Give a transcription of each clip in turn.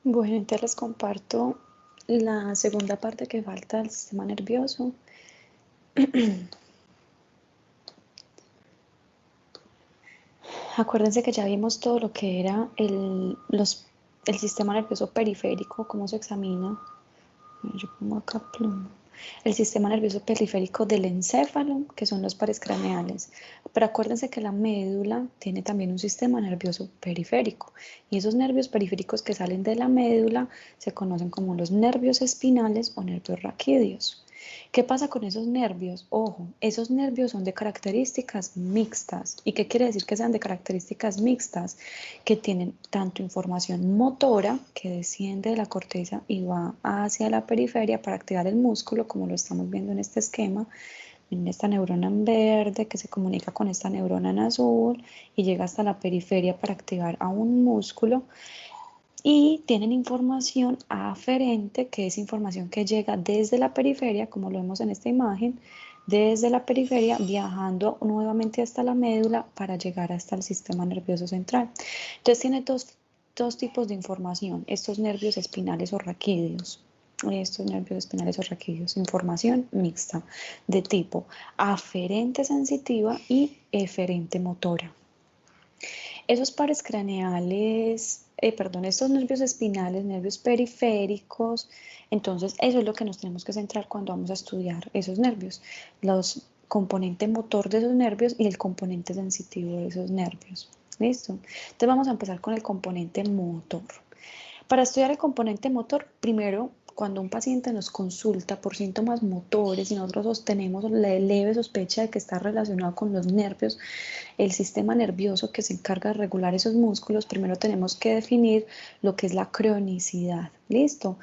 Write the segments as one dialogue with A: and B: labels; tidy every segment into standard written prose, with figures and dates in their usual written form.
A: Bueno, entonces les comparto la segunda parte que falta del sistema nervioso. Acuérdense que ya vimos todo lo que era el sistema nervioso periférico, cómo se examina. Yo pongo acá pluma. El sistema nervioso periférico del encéfalo, que son los pares craneales. Pero acuérdense que la médula tiene también un sistema nervioso periférico. Y esos nervios periféricos que salen de la médula se conocen como los nervios espinales o nervios raquídeos. ¿Qué pasa con esos nervios? Ojo, esos nervios son de características mixtas. ¿Y qué quiere decir que sean de características mixtas? Que tienen tanto información motora, que desciende de la corteza y va hacia la periferia para activar el músculo, como lo estamos viendo en este esquema, en esta neurona en verde que se comunica con esta neurona en azul y llega hasta la periferia para activar a un músculo. Y tienen información aferente, que es información que llega desde la periferia, como lo vemos en esta imagen, desde la periferia viajando nuevamente hasta la médula para llegar hasta el sistema nervioso central. Entonces tiene dos tipos de información, estos nervios espinales o raquídeos. Estos nervios espinales o raquídeos, información mixta de tipo aferente sensitiva y eferente motora. Esos pares craneales, estos nervios espinales, nervios periféricos, entonces eso es lo que nos tenemos que centrar cuando vamos a estudiar esos nervios, los componente motor de esos nervios y el componente sensitivo de esos nervios. ¿Listo? Entonces vamos a empezar con el componente motor. Para estudiar el componente motor, primero, cuando un paciente nos consulta por síntomas motores y nosotros sostenemos la leve sospecha de que está relacionado con los nervios, el sistema nervioso que se encarga de regular esos músculos, primero tenemos que definir lo que es la cronicidad. ¿Listo?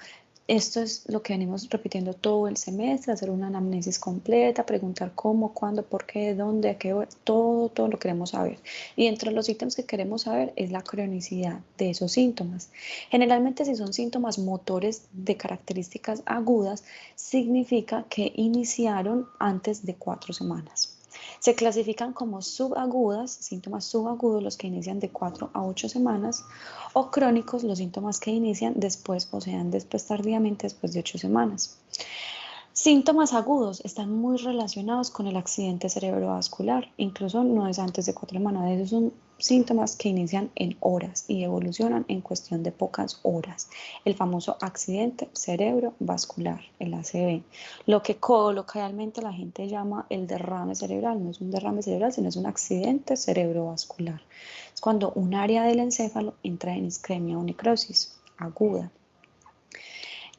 A: Esto es lo que venimos repitiendo todo el semestre, hacer una anamnesis completa, preguntar cómo, cuándo, por qué, dónde, a qué hora, todo lo queremos saber. Y entre los ítems que queremos saber es la cronicidad de esos síntomas. Generalmente si son síntomas motores de características agudas, significa que iniciaron antes de 4 semanas. Se clasifican como subagudas, síntomas subagudos los que inician de 4 a 8 semanas, o crónicos los síntomas que inician después o se dan después tardíamente después de 8 semanas. Síntomas agudos están muy relacionados con el accidente cerebrovascular, incluso no es antes de 4 semanas, esos son síntomas que inician en horas y evolucionan en cuestión de pocas horas. El famoso accidente cerebrovascular, el ACV, lo que coloquialmente la gente llama el derrame cerebral, no es un derrame cerebral, sino es un accidente cerebrovascular. Es cuando un área del encéfalo entra en isquemia o necrosis aguda.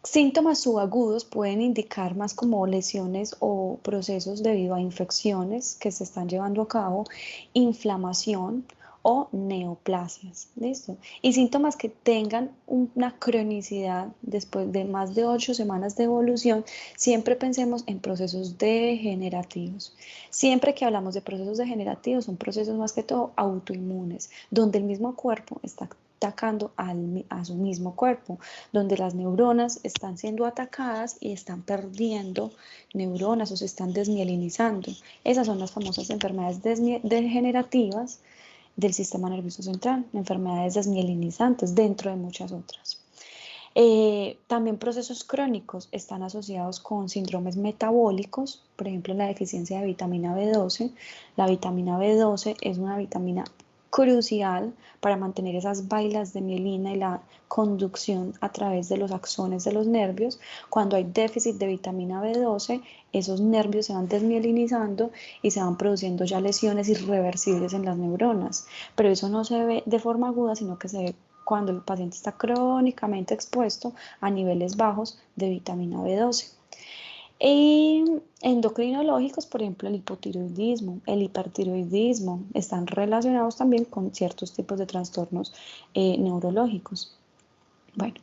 A: Síntomas subagudos pueden indicar más como lesiones o procesos debido a infecciones que se están llevando a cabo, inflamación o neoplasias. ¿Listo? Y síntomas que tengan una cronicidad después de más de 8 semanas de evolución, siempre pensemos en procesos degenerativos. Siempre que hablamos de procesos degenerativos, son procesos más que todo autoinmunes, donde el mismo cuerpo está atacando a su mismo cuerpo, donde las neuronas están siendo atacadas y están perdiendo neuronas o se están desmielinizando. Esas son las famosas enfermedades degenerativas del sistema nervioso central, enfermedades desmielinizantes, dentro de muchas otras. También procesos crónicos están asociados con síndromes metabólicos, por ejemplo la deficiencia de vitamina B12. La vitamina B12 es una vitamina crucial para mantener esas bailas de mielina y la conducción a través de los axones de los nervios. Cuando hay déficit de vitamina B12, esos nervios se van desmielinizando y se van produciendo ya lesiones irreversibles en las neuronas. Pero eso no se ve de forma aguda, sino que se ve cuando el paciente está crónicamente expuesto a niveles bajos de vitamina B12. Y endocrinológicos, por ejemplo, el hipotiroidismo, el hipertiroidismo, están relacionados también con ciertos tipos de trastornos neurológicos. Bueno,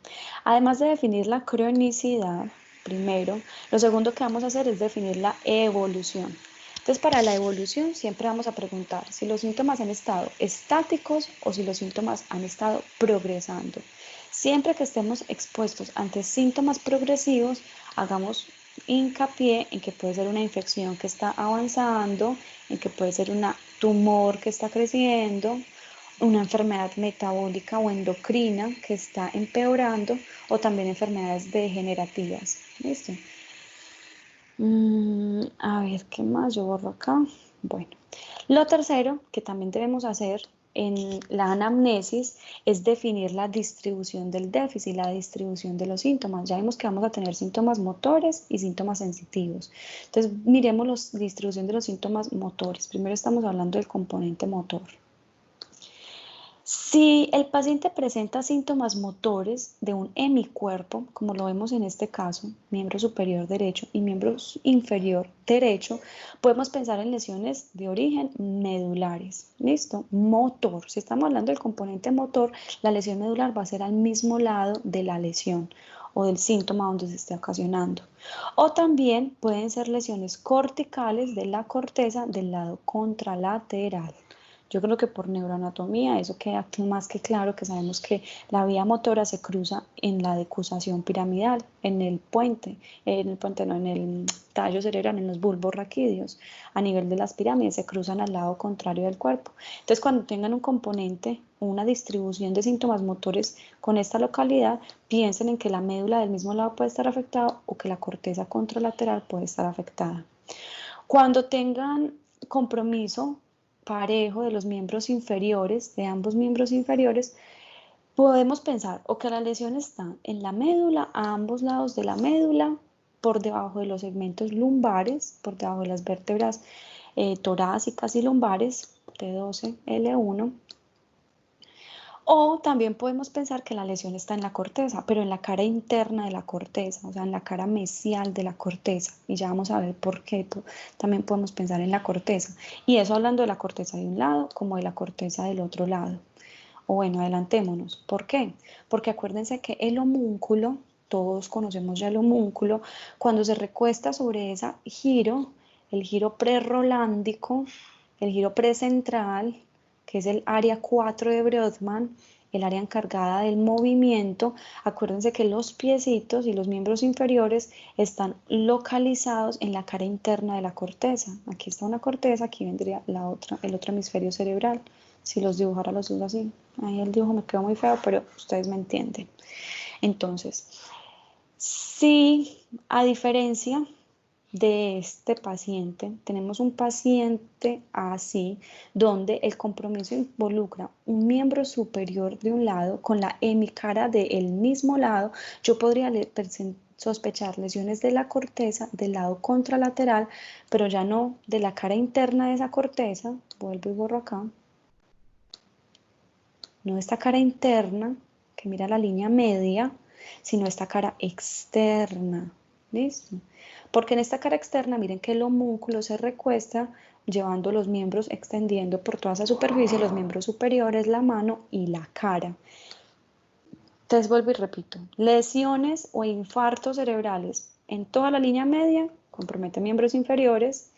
A: además de definir la cronicidad, primero, lo segundo que vamos a hacer es definir la evolución. Entonces, para la evolución siempre vamos a preguntar si los síntomas han estado estáticos o si los síntomas han estado progresando. Siempre que estemos expuestos ante síntomas progresivos, hagamos hincapié en que puede ser una infección que está avanzando, en que puede ser un tumor que está creciendo una enfermedad metabólica o endocrina que está empeorando, o también enfermedades degenerativas. ¿Listo? A ver, ¿qué más? Yo borro acá. Bueno, lo tercero que también debemos hacer en la anamnesis es definir la distribución del déficit, la distribución de los síntomas. Ya vimos que vamos a tener síntomas motores y síntomas sensitivos. Entonces, miremos la distribución de los síntomas motores. Primero estamos hablando del componente motor. Si el paciente presenta síntomas motores de un hemicuerpo, como lo vemos en este caso, miembro superior derecho y miembro inferior derecho, podemos pensar en lesiones de origen medulares. ¿Listo? Motor. Si estamos hablando del componente motor, la lesión medular va a ser al mismo lado de la lesión o del síntoma donde se esté ocasionando. O también pueden ser lesiones corticales de la corteza del lado contralateral. Yo creo que por neuroanatomía eso queda más que claro, que sabemos que la vía motora se cruza en la decusación piramidal, en el puente no, en el tallo cerebral, en los bulbos raquídeos, a nivel de las pirámides, se cruzan al lado contrario del cuerpo. Entonces, cuando tengan un componente, una distribución de síntomas motores con esta localidad, piensen en que la médula del mismo lado puede estar afectada o que la corteza contralateral puede estar afectada. Cuando tengan compromiso parejo de los miembros inferiores, de ambos miembros inferiores, podemos pensar o que la lesión está en la médula, a ambos lados de la médula, por debajo de los segmentos lumbares, por debajo de las vértebras torácicas y lumbares, T12, L1, o también podemos pensar que la lesión está en la corteza, pero en la cara interna de la corteza, o sea, en la cara mesial de la corteza. Y ya vamos a ver por qué también podemos pensar en la corteza. Y eso hablando de la corteza de un lado como de la corteza del otro lado. O bueno, adelantémonos. ¿Por qué? Porque acuérdense que el homúnculo, todos conocemos ya el homúnculo, cuando se recuesta sobre ese giro, el giro prerolándico, el giro precentral, que es el área 4 de Brodmann, el área encargada del movimiento. Acuérdense que los piecitos y los miembros inferiores están localizados en la cara interna de la corteza. Aquí está una corteza, aquí vendría el otro hemisferio cerebral. Si los dibujara los dos así. Ahí el dibujo me quedó muy feo, pero ustedes me entienden. Entonces, si a diferencia de este paciente, tenemos un paciente así, donde el compromiso involucra un miembro superior de un lado con la hemicara del mismo lado, yo podría sospechar lesiones de la corteza del lado contralateral, pero ya no de la cara interna de esa corteza, vuelvo y borro acá, no esta cara interna que mira la línea media, sino esta cara externa. ¿Listo? Porque en esta cara externa, miren que el homúnculo se recuesta llevando los miembros, extendiendo por toda esa superficie, los miembros superiores, la mano y la cara. Entonces vuelvo y repito, lesiones o infartos cerebrales en toda la línea media comprometen miembros inferiores,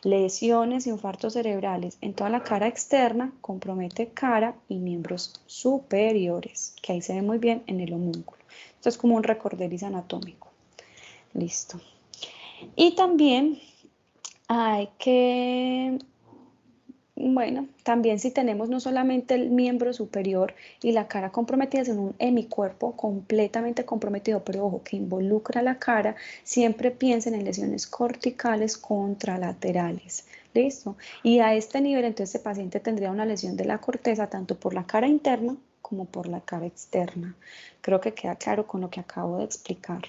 A: lesiones, infartos cerebrales en toda la cara externa compromete cara y miembros superiores, que ahí se ve muy bien en el homúnculo. Esto es como un recorderis anatómico. Listo. Y también hay que, bueno, también si tenemos no solamente el miembro superior y la cara comprometida, sino un hemicuerpo completamente comprometido, pero ojo, que involucra la cara, siempre piensen en lesiones corticales contralaterales. ¿Listo? Y a este nivel, entonces, este paciente tendría una lesión de la corteza tanto por la cara interna como por la cara externa. Creo que queda claro con lo que acabo de explicar.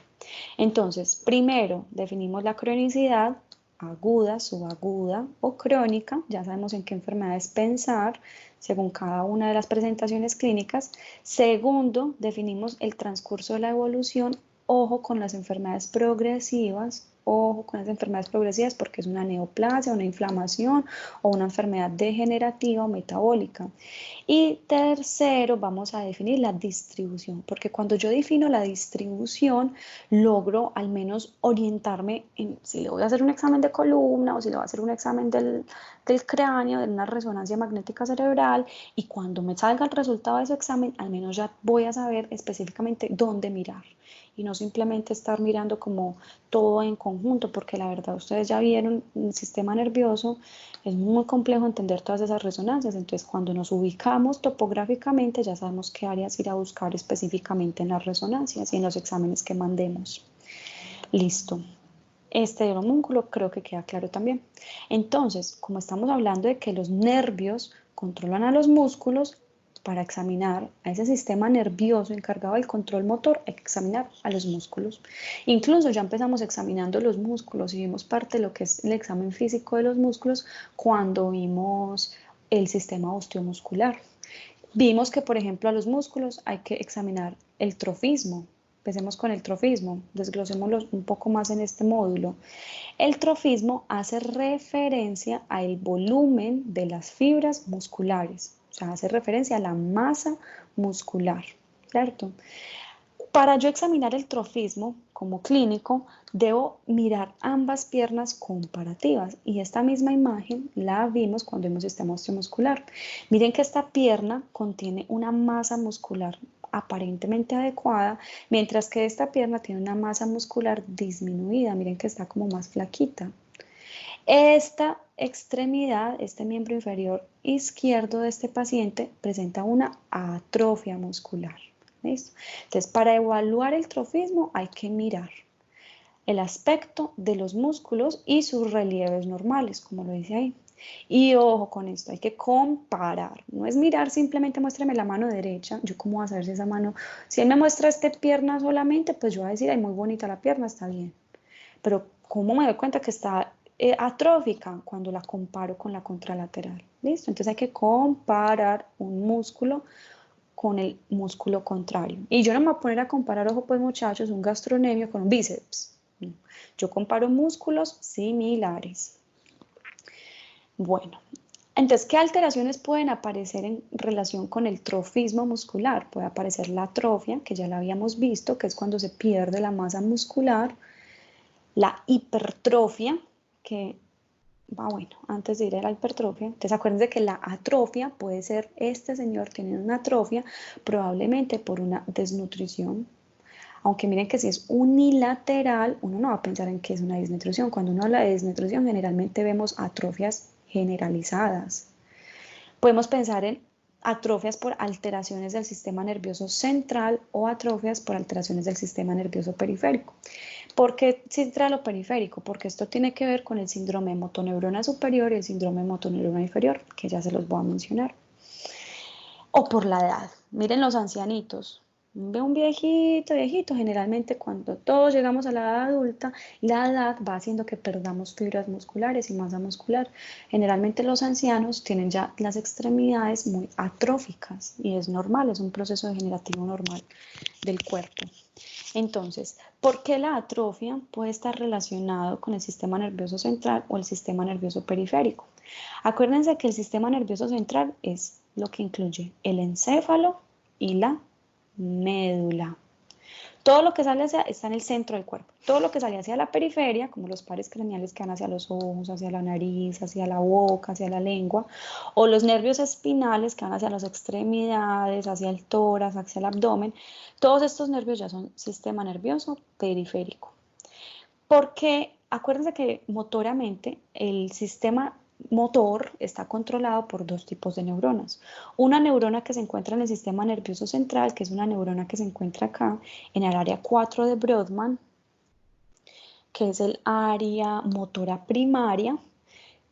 A: Entonces, primero definimos la cronicidad, aguda, subaguda o crónica. Ya sabemos en qué enfermedades pensar según cada una de las presentaciones clínicas. Segundo, definimos el transcurso de la evolución. Ojo con las enfermedades progresivas. Ojo con las enfermedades progresivas porque es una neoplasia, una inflamación o una enfermedad degenerativa o metabólica. Y tercero, vamos a definir la distribución, porque cuando yo defino la distribución, logro al menos orientarme en si le voy a hacer un examen de columna o si le voy a hacer un examen del cráneo, de una resonancia magnética cerebral, y cuando me salga el resultado de ese examen, al menos ya voy a saber específicamente dónde mirar y no simplemente estar mirando como todo en conjunto, porque la verdad ustedes ya vieron el sistema nervioso, es muy complejo entender todas esas resonancias, entonces cuando nos ubicamos topográficamente ya sabemos qué áreas ir a buscar específicamente en las resonancias y en los exámenes que mandemos. Listo. Este homúnculo creo que queda claro también. Entonces, como estamos hablando de que los nervios controlan a los músculos, para examinar a ese sistema nervioso encargado del control motor, hay que examinar a los músculos. Incluso ya empezamos examinando los músculos y vimos parte de lo que es el examen físico de los músculos cuando vimos el sistema osteomuscular. Vimos que, por ejemplo, a los músculos hay que examinar el trofismo. Empecemos con el trofismo, desglosémoslo un poco más en este módulo. El trofismo hace referencia al volumen de las fibras musculares, o sea, hace referencia a la masa muscular, ¿cierto? Para yo examinar el trofismo como clínico, debo mirar ambas piernas comparativas y esta misma imagen la vimos cuando vimos sistema osteomuscular. Miren que esta pierna contiene una masa muscular aparentemente adecuada, mientras que esta pierna tiene una masa muscular disminuida, miren que está como más flaquita. Esta extremidad, este miembro inferior izquierdo de este paciente presenta una atrofia muscular. ¿Listo? Entonces, para evaluar el trofismo hay que mirar el aspecto de los músculos y sus relieves normales, como lo dice ahí. Y ojo con esto, hay que comparar. No es mirar simplemente muéstrame la mano derecha. Yo cómo voy a saber si esa mano, si él me muestra esta pierna solamente, pues yo voy a decir, ay, muy bonita la pierna, está bien. Pero ¿cómo me doy cuenta que está atrófica? Cuando la comparo con la contralateral. ¿Listo? Entonces hay que comparar un músculo con el músculo contrario. Y yo no me voy a poner a comparar, ojo pues muchachos, un gastrocnemio con un bíceps. No. Yo comparo músculos similares. Bueno, entonces, ¿qué alteraciones pueden aparecer en relación con el trofismo muscular? Puede aparecer la atrofia, que ya la habíamos visto, que es cuando se pierde la masa muscular. La hipertrofia, que bueno, antes de ir a la hipertrofia, entonces acuérdense que la atrofia puede ser este señor teniendo una atrofia probablemente por una desnutrición. Aunque miren que si es unilateral, uno no va a pensar en que es una desnutrición. Cuando uno habla de desnutrición, generalmente vemos atrofias generalizadas. Podemos pensar en atrofias por alteraciones del sistema nervioso central o atrofias por alteraciones del sistema nervioso periférico. ¿Por qué central o periférico? Porque esto tiene que ver con el síndrome de motoneurona superior y el síndrome de motoneurona inferior, que ya se los voy a mencionar. O por la edad. Miren los ancianitos. Ve un viejito, generalmente cuando todos llegamos a la edad adulta, la edad va haciendo que perdamos fibras musculares y masa muscular. Generalmente los ancianos tienen ya las extremidades muy atróficas y es normal, es un proceso degenerativo normal del cuerpo. Entonces, ¿por qué la atrofia puede estar relacionado con el sistema nervioso central o el sistema nervioso periférico? Acuérdense que el sistema nervioso central es lo que incluye el encéfalo y la médula. Todo lo que sale hacia, está en el centro del cuerpo. Todo lo que sale hacia la periferia, como los pares craneales que van hacia los ojos, hacia la nariz, hacia la boca, hacia la lengua, o los nervios espinales que van hacia las extremidades, hacia el tórax, hacia el abdomen, todos estos nervios ya son sistema nervioso periférico. Porque acuérdense que motoramente el sistema motor está controlado por dos tipos de neuronas. Una neurona que se encuentra en el sistema nervioso central, que es una neurona que se encuentra acá en el área 4 de Brodmann, que es el área motora primaria.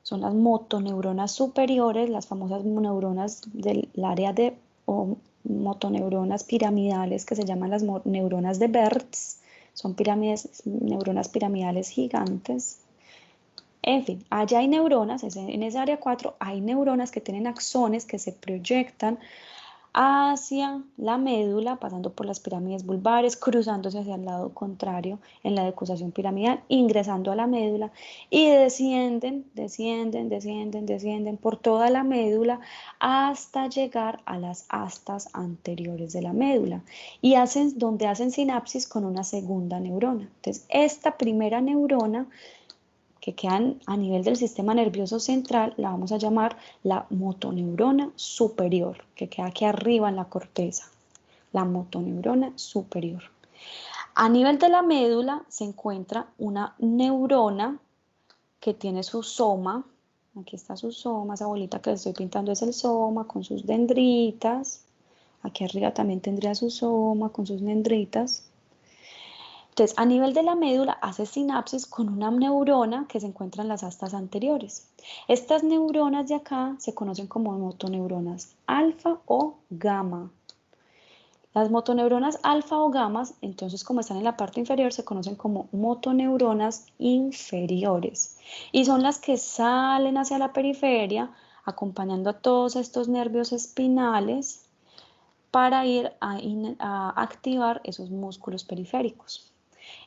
A: Son las motoneuronas superiores, las famosas neuronas del área de o motoneuronas piramidales que se llaman las neuronas de Bertz. Son neuronas piramidales gigantes. En fin, allá hay neuronas, en esa área 4 hay neuronas que tienen axones que se proyectan hacia la médula, pasando por las pirámides vulvares, cruzándose hacia el lado contrario en la decusación piramidal, ingresando a la médula y descienden por toda la médula hasta llegar a las astas anteriores de la médula y donde hacen sinapsis con una segunda neurona. Entonces, esta primera neurona que quedan a nivel del sistema nervioso central, la vamos a llamar la motoneurona superior, que queda aquí arriba en la corteza, la motoneurona superior. A nivel de la médula se encuentra una neurona que tiene su soma. Aquí está su soma, esa bolita que les estoy pintando es el soma con sus dendritas. Aquí arriba también tendría su soma con sus dendritas. Entonces, a nivel de la médula hace sinapsis con una neurona que se encuentra en las astas anteriores. Estas neuronas de acá se conocen como motoneuronas alfa o gamma. Las motoneuronas alfa o gamma, entonces como están en la parte inferior, se conocen como motoneuronas inferiores y son las que salen hacia la periferia acompañando a todos estos nervios espinales para ir a activar esos músculos periféricos.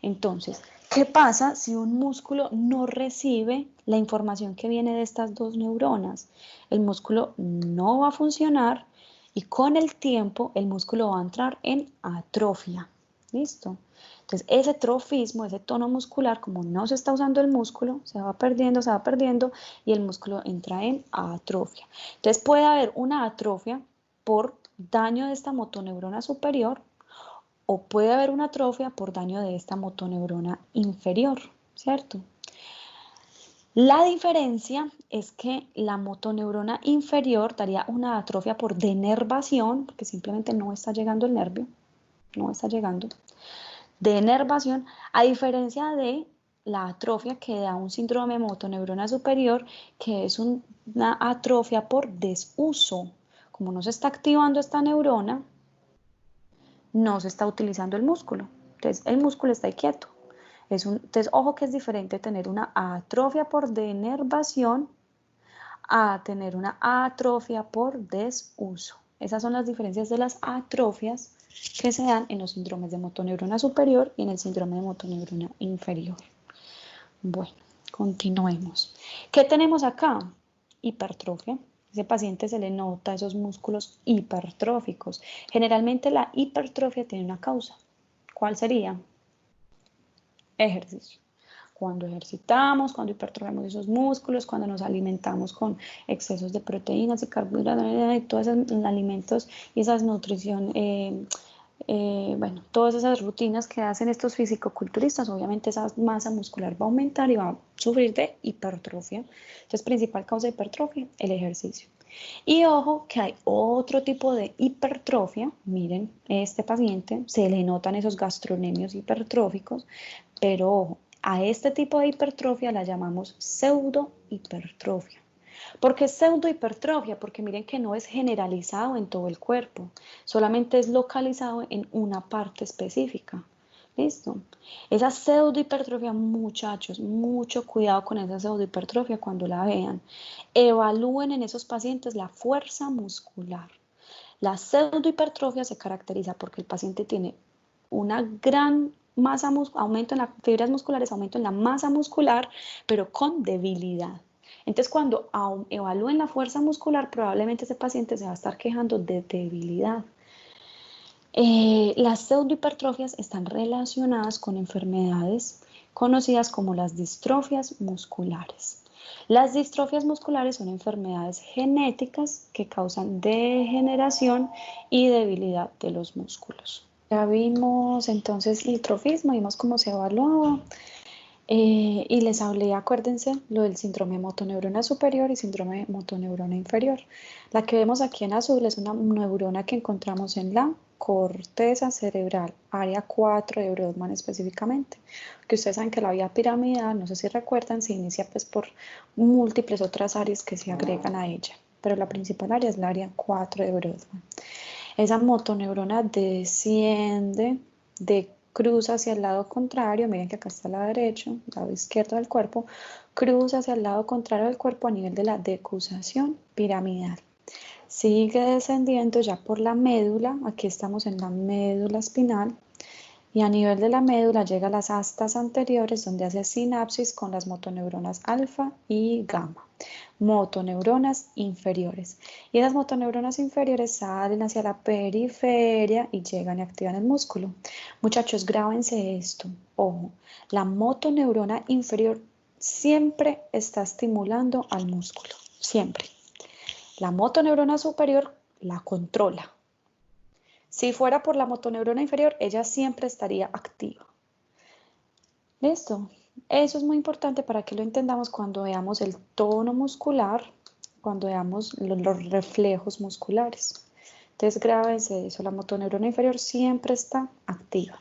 A: Entonces, ¿qué pasa si un músculo no recibe la información que viene de estas dos neuronas? El músculo no va a funcionar y con el tiempo el músculo va a entrar en atrofia. ¿Listo? Entonces, ese trofismo, ese tono muscular, como no se está usando el músculo, se va perdiendo y el músculo entra en atrofia. Entonces, puede haber una atrofia por daño de esta motoneurona superior o puede haber una atrofia por daño de esta motoneurona inferior, ¿cierto? La diferencia es que la motoneurona inferior daría una atrofia por denervación, porque simplemente no está llegando el nervio, no está llegando, denervación, a diferencia de la atrofia que da un síndrome de motoneurona superior, que es una atrofia por desuso. Como no se está activando esta neurona, no se está utilizando el músculo. Entonces, el músculo está ahí quieto. Entonces, ojo que es diferente tener una atrofia por denervación a tener una atrofia por desuso. Esas son las diferencias de las atrofias que se dan en los síndromes de motoneurona superior y en el síndrome de motoneurona inferior. Bueno, continuemos. ¿Qué tenemos acá? Hipertrofia. Ese paciente se le nota esos músculos hipertróficos. Generalmente la hipertrofia tiene una causa. ¿Cuál sería? Ejercicio. Cuando ejercitamos, cuando hipertrofiamos esos músculos, cuando nos alimentamos con excesos de proteínas y carbohidratos y todos esos alimentos y esas nutrición, bueno, todas esas rutinas que hacen estos fisicoculturistas, obviamente esa masa muscular va a aumentar y va a sufrir de hipertrofia. Entonces, principal causa de hipertrofia, el ejercicio. Y ojo que hay otro tipo de hipertrofia, miren, este paciente se le notan esos gastronemios hipertróficos, pero ojo, a este tipo de hipertrofia la llamamos pseudohipertrofia. ¿Por qué pseudohipertrofia? Porque miren que no es generalizado en todo el cuerpo, solamente es localizado en una parte específica. ¿Listo? Esa pseudohipertrofia, muchachos, mucho cuidado con esa pseudohipertrofia cuando la vean. Evalúen en esos pacientes la fuerza muscular. La pseudohipertrofia se caracteriza porque el paciente tiene una gran masa muscular, aumento en las fibras musculares, aumento en la masa muscular, pero con debilidad. Entonces, cuando evalúen la fuerza muscular, probablemente ese paciente se va a estar quejando de debilidad. Las pseudohipertrofias están relacionadas con enfermedades conocidas como las distrofias musculares. Las distrofias musculares son enfermedades genéticas que causan degeneración y debilidad de los músculos. Ya vimos entonces el trofismo, vimos cómo se evaluaba. Y les hablé, acuérdense, lo del síndrome de motoneurona superior y síndrome de motoneurona inferior. La que vemos aquí en azul es una neurona que encontramos en la corteza cerebral, área 4 de Brodmann específicamente. Que ustedes saben que la vía piramidal, no sé si recuerdan, se inicia pues por múltiples otras áreas que se agregan a ella, pero la principal área es la área 4 de Brodmann. Esa motoneurona desciende de cruza hacia el lado contrario, miren que acá está el lado derecho, el lado izquierdo del cuerpo, cruza hacia el lado contrario del cuerpo a nivel de la decusación piramidal. Sigue descendiendo ya por la médula, aquí estamos en la médula espinal, y a nivel de la médula llega a las astas anteriores donde hace sinapsis con las motoneuronas alfa y gamma, motoneuronas inferiores. Y esas motoneuronas inferiores salen hacia la periferia y llegan y activan el músculo. Muchachos, grábense esto. Ojo, la motoneurona inferior siempre está estimulando al músculo, siempre. La motoneurona superior la controla. Si fuera por la motoneurona inferior, ella siempre estaría activa. ¿Listo? Eso es muy importante para que lo entendamos cuando veamos el tono muscular, cuando veamos los reflejos musculares. Entonces, grábense eso, la motoneurona inferior siempre está activa.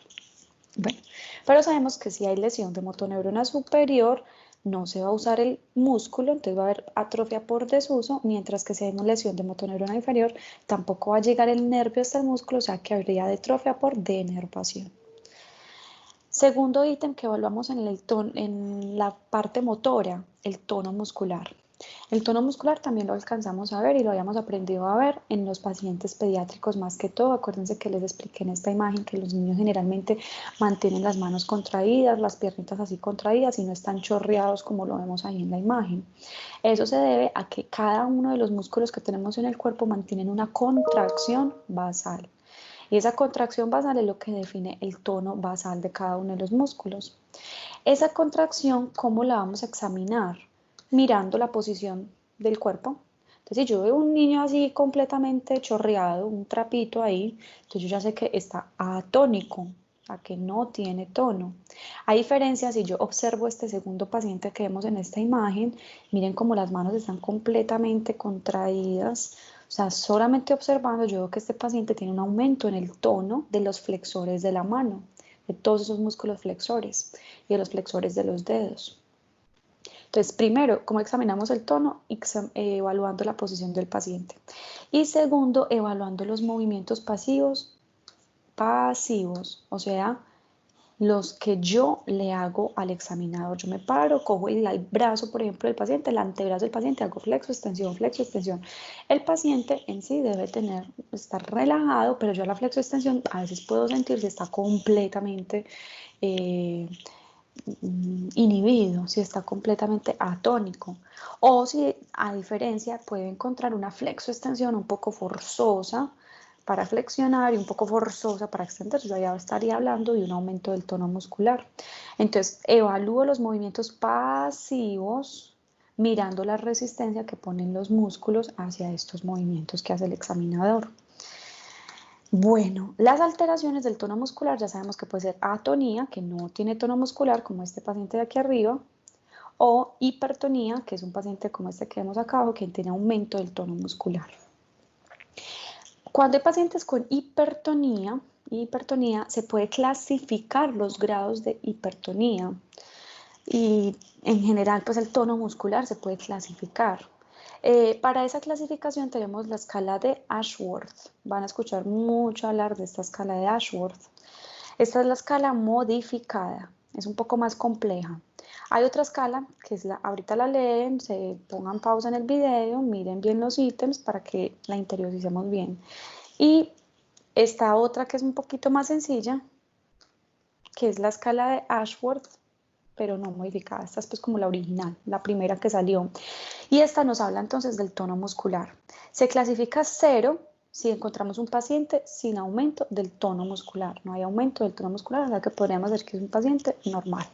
A: Bueno, pero sabemos que si hay lesión de motoneurona superior, no se va a usar el músculo, entonces va a haber atrofia por desuso, mientras que si hay una lesión de motoneurona inferior, tampoco va a llegar el nervio hasta el músculo, o sea que habría atrofia por denervación. Segundo ítem que evaluamos en la parte motora, el tono muscular. El tono muscular también lo alcanzamos a ver y lo habíamos aprendido a ver en los pacientes pediátricos más que todo. Acuérdense que les expliqué en esta imagen que los niños generalmente mantienen las manos contraídas, las piernitas así contraídas y no están chorreados como lo vemos ahí en la imagen. Eso se debe a que cada uno de los músculos que tenemos en el cuerpo mantienen una contracción basal. Y esa contracción basal es lo que define el tono basal de cada uno de los músculos. Esa contracción, ¿cómo la vamos a examinar? Mirando la posición del cuerpo. Entonces, si yo veo un niño así completamente chorreado, un trapito ahí, entonces yo ya sé que está atónico, a que no tiene tono. A diferencia, si yo observo este segundo paciente que vemos en esta imagen, miren cómo las manos están completamente contraídas. O sea, solamente observando yo veo que este paciente tiene un aumento en el tono de los flexores de la mano, de todos esos músculos flexores y de los flexores de los dedos. Entonces, primero, ¿cómo examinamos el tono? Evaluando la posición del paciente. Y segundo, evaluando los movimientos pasivos, o sea, los que yo le hago al examinador. Yo me paro, cojo el brazo, por ejemplo, del paciente, el antebrazo del paciente, hago flexo, extensión, flexo, extensión. El paciente en sí debe estar relajado, pero yo a la flexo, extensión a veces puedo sentir si está completamente inhibido, si está completamente atónico, o si a diferencia puede encontrar una flexo extensión un poco forzosa para flexionar y un poco forzosa para extender. Yo ya estaría hablando de un aumento del tono muscular. Entonces, evalúo los movimientos pasivos mirando la resistencia que ponen los músculos hacia estos movimientos que hace el examinador. Bueno, las alteraciones del tono muscular ya sabemos que puede ser atonía, que no tiene tono muscular, como este paciente de aquí arriba, o hipertonía, que es un paciente como este que vemos acá abajo, que tiene aumento del tono muscular. Cuando hay pacientes con hipertonía se puede clasificar los grados de hipertonía y en general pues el tono muscular se puede clasificar. Para esa clasificación tenemos la escala de Ashworth. Van a escuchar mucho hablar de esta escala de Ashworth. Esta es la escala modificada, es un poco más compleja. Hay otra escala que es ahorita la leen, se pongan pausa en el video, miren bien los ítems para que la interioricemos bien. Y esta otra que es un poquito más sencilla, que es la escala de Ashworth, pero no modificada. Esta es pues como la original, la primera que salió. Y esta nos habla entonces del tono muscular. Se clasifica 0 si encontramos un paciente sin aumento del tono muscular. No hay aumento del tono muscular, o sea que podríamos decir que es un paciente normal.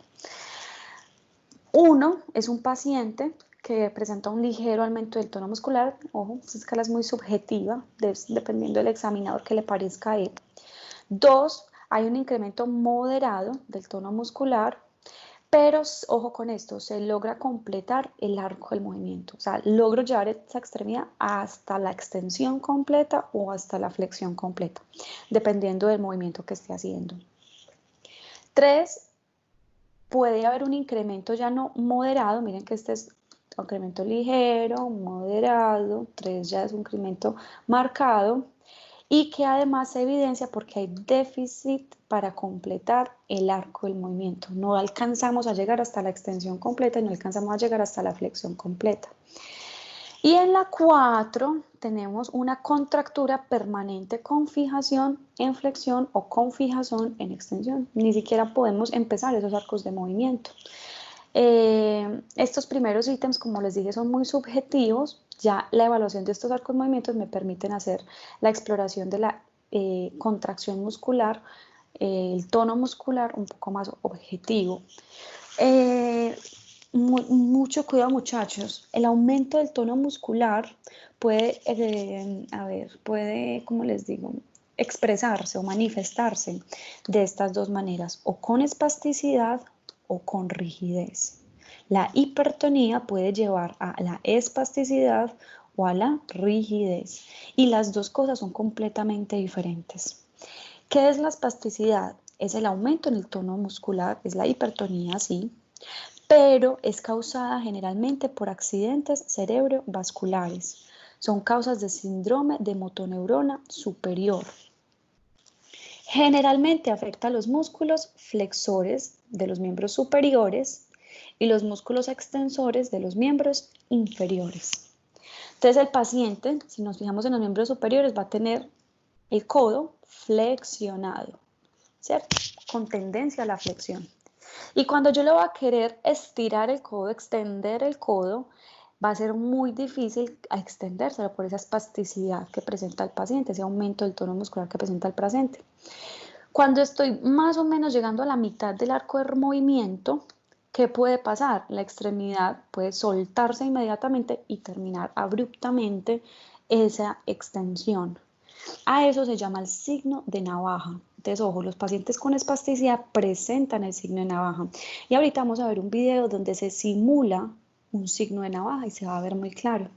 A: 1 es un paciente que presenta un ligero aumento del tono muscular. Ojo, esta escala es muy subjetiva, dependiendo del examinador que le parezca a él. 2, hay un incremento moderado del tono muscular, pero ojo con esto, se logra completar el arco del movimiento, o sea, logro llevar esa extremidad hasta la extensión completa o hasta la flexión completa, dependiendo del movimiento que esté haciendo. 3, puede haber un incremento ya no moderado, miren que este es un incremento ligero, moderado, 3 ya es un incremento marcado, y que además se evidencia porque hay déficit para completar el arco del movimiento. No alcanzamos a llegar hasta la extensión completa y no alcanzamos a llegar hasta la flexión completa. Y en la 4 tenemos una contractura permanente con fijación en flexión o con fijación en extensión. Ni siquiera podemos empezar esos arcos de movimiento. Estos primeros ítems, como les dije, son muy subjetivos. Ya la evaluación de estos arcos de movimientos me permiten hacer la exploración de la contracción muscular, el tono muscular un poco más objetivo. Mucho cuidado, muchachos. El aumento del tono muscular puede, puede, ¿cómo les digo? expresarse o manifestarse de estas dos maneras, o con espasticidad o con rigidez. La hipertonía puede llevar a la espasticidad o a la rigidez, y las dos cosas son completamente diferentes. ¿Qué es la espasticidad? Es el aumento en el tono muscular, es la hipertonía, sí, pero es causada generalmente por accidentes cerebrovasculares. Son causas de síndrome de motoneurona superior. Generalmente afecta a los músculos flexores de los miembros superiores y los músculos extensores de los miembros inferiores. Entonces el paciente, si nos fijamos en los miembros superiores, va a tener el codo flexionado, ¿cierto? Con tendencia a la flexión. Y cuando yo le voy a querer estirar el codo, extender el codo, va a ser muy difícil extendérselo por esa espasticidad que presenta el paciente, ese aumento del tono muscular que presenta el paciente. Cuando estoy más o menos llegando a la mitad del arco de movimiento, ¿qué puede pasar? La extremidad puede soltarse inmediatamente y terminar abruptamente esa extensión. A eso se llama el signo de navaja. Entonces, ojo, los pacientes con espasticidad presentan el signo de navaja. Y ahorita vamos a ver un video donde se simula un signo de navaja y se va a ver muy claro.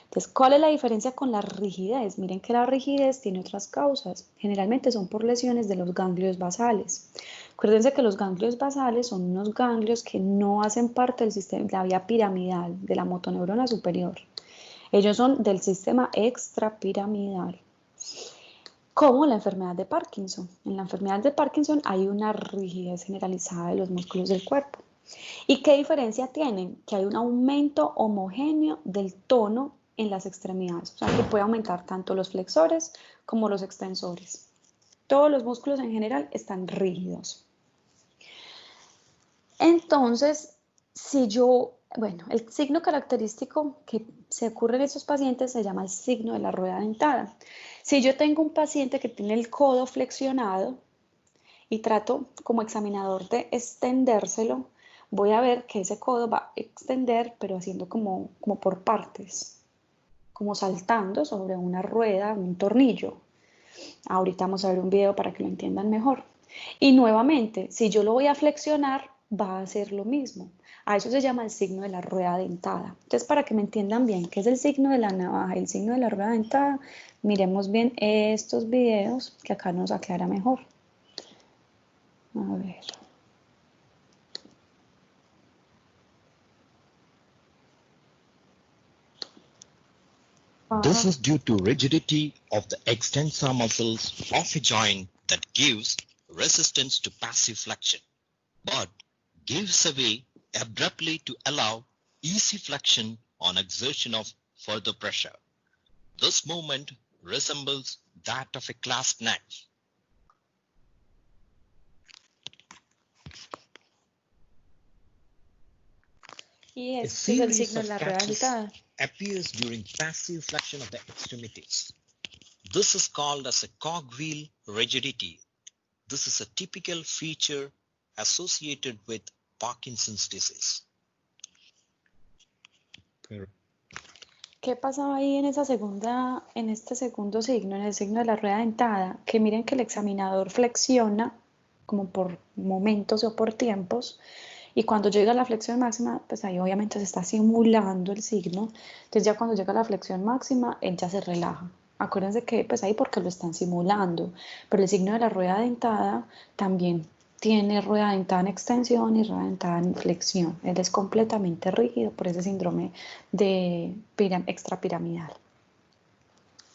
A: Entonces, ¿cuál es la diferencia con la rigidez? Miren que la rigidez tiene otras causas. Generalmente son por lesiones de los ganglios basales. Acuérdense que los ganglios basales son unos ganglios que no hacen parte del sistema, de la vía piramidal, de la motoneurona superior. Ellos son del sistema extrapiramidal. Como la enfermedad de Parkinson. En la enfermedad de Parkinson hay una rigidez generalizada de los músculos del cuerpo. ¿Y qué diferencia tienen? Que hay un aumento homogéneo del tono en las extremidades, o sea que puede aumentar tanto los flexores como los extensores. Todos los músculos en general están rígidos. Entonces, el signo característico que se ocurre en estos pacientes se llama el signo de la rueda dentada. Si yo tengo un paciente que tiene el codo flexionado y trato como examinador de extendérselo, voy a ver que ese codo va a extender, pero haciendo como por partes, como saltando sobre una rueda, un tornillo. Ahorita vamos a ver un video para que lo entiendan mejor. Y nuevamente, si yo lo voy a flexionar, va a hacer lo mismo. A eso se llama el signo de la rueda dentada. Entonces, para que me entiendan bien qué es el signo de la navaja y el signo de la rueda dentada, miremos bien estos videos que acá nos aclara mejor. A ver.
B: This is due to rigidity of the extensor muscles of a joint that gives resistance to passive flexion, but gives away abruptly to allow easy flexion on exertion of further pressure. This movement resembles that of a clasp knife.
A: Y este es el signo de la rueda dentada.
B: Appears during passive flexion of the extremities. This is called as a cogwheel rigidity. This is a typical feature associated with Parkinson's disease.
A: ¿Qué pasaba ahí en este segundo signo, en el signo de la rueda dentada? Que miren que el examinador flexiona como por momentos o por tiempos, y cuando llega a la flexión máxima, pues ahí obviamente se está simulando el signo. Entonces ya cuando llega a la flexión máxima, él ya se relaja. Acuérdense que pues ahí porque lo están simulando, pero el signo de la rueda dentada también tiene rueda dentada en extensión y rueda dentada en flexión. Él es completamente rígido por ese síndrome de extrapiramidal.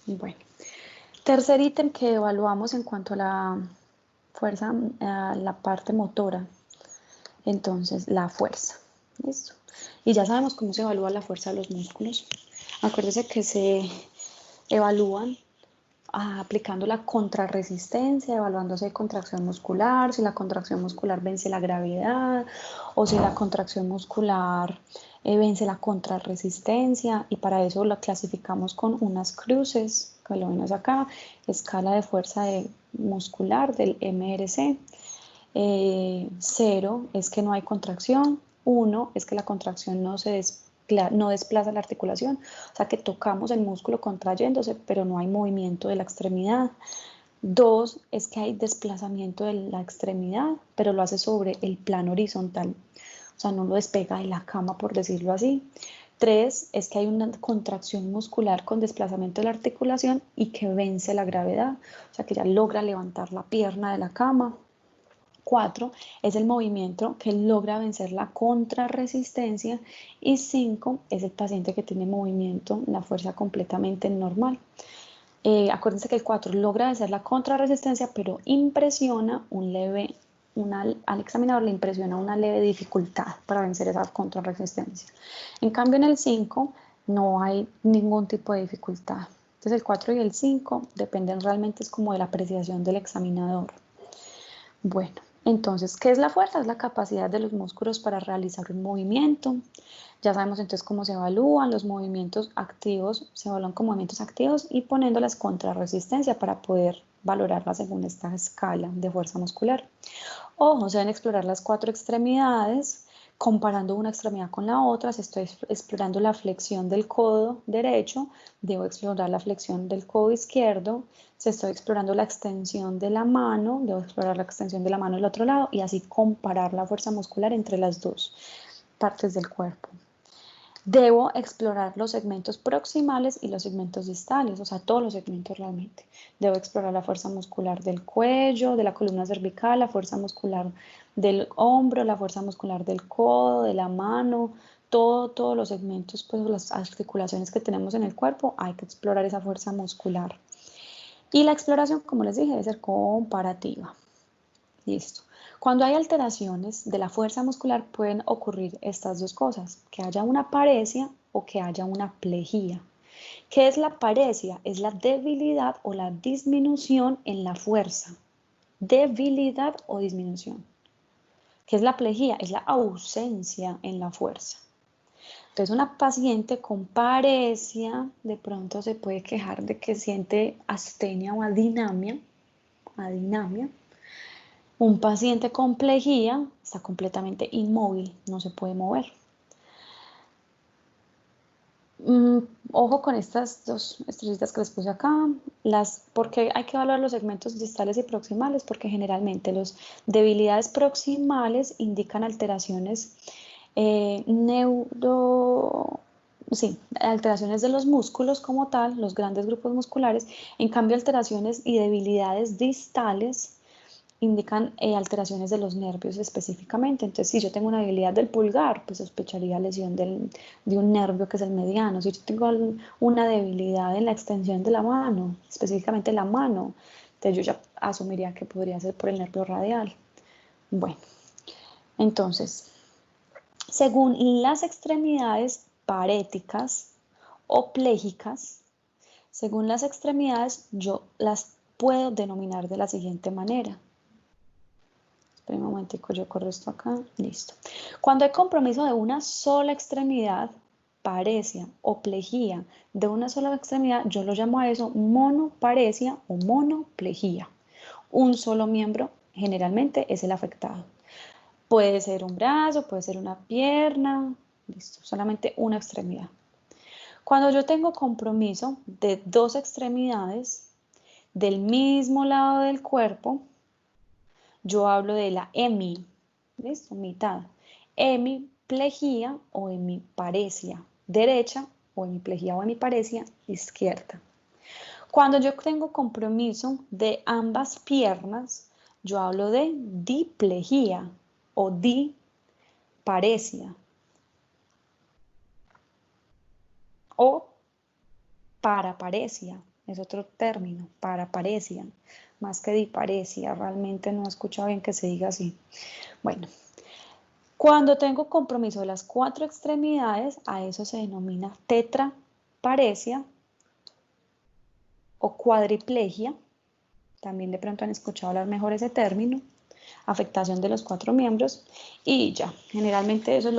A: Bueno, tercer ítem que evaluamos en cuanto a la fuerza, a la parte motora. Entonces, la fuerza. ¿Listo? Y ya sabemos cómo se evalúa la fuerza de los músculos. Acuérdense que se evalúan aplicando la contrarresistencia, evaluando si hay contracción muscular, si la contracción muscular vence la gravedad o si la contracción muscular vence la contrarresistencia, y para eso la clasificamos con unas cruces, que lo vemos acá, escala de fuerza muscular del MRC. 0 es que no hay contracción, 1 es que la contracción no desplaza la articulación, o sea que tocamos el músculo contrayéndose, pero no hay movimiento de la extremidad. 2 es que hay desplazamiento de la extremidad, pero lo hace sobre el plano horizontal, o sea, no lo despega de la cama, por decirlo así. 3 es que hay una contracción muscular con desplazamiento de la articulación y que vence la gravedad, o sea, que ya logra levantar la pierna de la cama. 4 es el movimiento que logra vencer la contrarresistencia y 5 es el paciente que tiene movimiento, la fuerza completamente normal. Acuérdense que el 4 logra vencer la contrarresistencia, pero impresiona al examinador le impresiona una leve dificultad para vencer esa contrarresistencia. En cambio, en el 5 no hay ningún tipo de dificultad. Entonces, el 4 y el 5 dependen realmente es como de la apreciación del examinador. Bueno, entonces, ¿qué es la fuerza? Es la capacidad de los músculos para realizar un movimiento. Ya sabemos entonces cómo se evalúan los movimientos activos, se evalúan como movimientos activos y poniéndoles contrarresistencia para poder valorarla según esta escala de fuerza muscular. Ojo, se deben explorar las 4 extremidades, comparando una extremidad con la otra. Si estoy explorando la flexión del codo derecho, debo explorar la flexión del codo izquierdo. Si estoy explorando la extensión de la mano, debo explorar la extensión de la mano del otro lado y así comparar la fuerza muscular entre las dos partes del cuerpo. Debo explorar los segmentos proximales y los segmentos distales, o sea, todos los segmentos realmente. Debo explorar la fuerza muscular del cuello, de la columna cervical, la fuerza muscular del hombro, la fuerza muscular del codo, de la mano, todos los segmentos, pues las articulaciones que tenemos en el cuerpo, hay que explorar esa fuerza muscular. Y la exploración, como les dije, debe ser comparativa. Listo. Cuando hay alteraciones de la fuerza muscular pueden ocurrir estas dos cosas, que haya una paresia o que haya una plejía. ¿Qué es la paresia? Es la debilidad o la disminución en la fuerza. Debilidad o disminución. ¿Qué es la plejía? Es la ausencia en la fuerza. Entonces, una paciente con paresia de pronto se puede quejar de que siente astenia o adinamia. Un paciente con plejía está completamente inmóvil, no se puede mover. Ojo con estas dos estrellitas que les puse acá. Porque hay que evaluar los segmentos distales y proximales, porque generalmente las debilidades proximales indican alteraciones alteraciones de los músculos como tal, los grandes grupos musculares. En cambio, alteraciones y debilidades distales indican alteraciones de los nervios específicamente. Entonces, si yo tengo una debilidad del pulgar, pues sospecharía lesión de un nervio que es el mediano. Si yo tengo una debilidad en la extensión de la mano, específicamente la mano, entonces yo ya asumiría que podría ser por el nervio radial. Bueno, entonces, según las extremidades paréticas o plégicas, según las extremidades, yo las puedo denominar de la siguiente manera. Espera un momentico, yo corro esto acá, listo. Cuando hay compromiso de una sola extremidad, paresia o plejía de una sola extremidad, yo lo llamo a eso monoparesia o monoplejía. Un solo miembro generalmente es el afectado. Puede ser un brazo, puede ser una pierna, listo, solamente una extremidad. Cuando yo tengo compromiso de dos extremidades del mismo lado del cuerpo, yo hablo de la ¿listo? Mitad. Hemiplejía o hemiparesia derecha o hemiplejía o hemiparesia izquierda. Cuando yo tengo compromiso de ambas piernas, yo hablo de diplejía o diparesia o paraparesia. Es otro término, paraparesia, más que diparesia. Realmente no he escuchado bien que se diga así. Bueno, cuando tengo compromiso de las 4 extremidades, a eso se denomina tetraparesia o cuadriplegia. También de pronto han escuchado hablar mejor ese término. Afectación de los 4 miembros. Y ya, generalmente eso es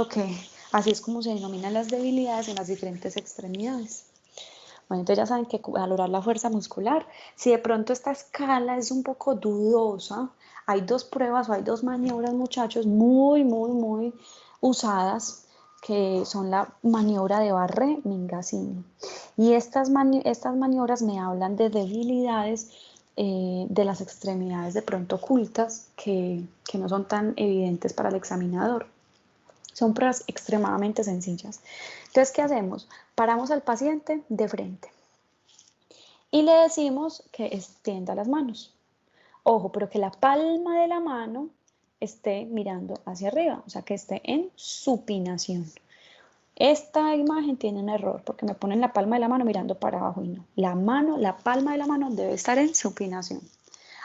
A: así es como se denominan las debilidades en las diferentes extremidades. Bueno, entonces ya saben que valorar la fuerza muscular, si de pronto esta escala es un poco dudosa, hay 2 pruebas o hay 2 maniobras, muchachos, muy usadas, que son la maniobra de Barré-Mingasini. Y estas maniobras me hablan de debilidades de las extremidades de pronto ocultas que no son tan evidentes para el examinador. Son pruebas extremadamente sencillas. Entonces, ¿qué hacemos? Paramos al paciente de frente y le decimos que extienda las manos. Ojo, pero que la palma de la mano esté mirando hacia arriba, o sea, que esté en supinación. Esta imagen tiene un error porque me ponen la palma de la mano mirando para abajo y no. La palma de la mano debe estar en supinación.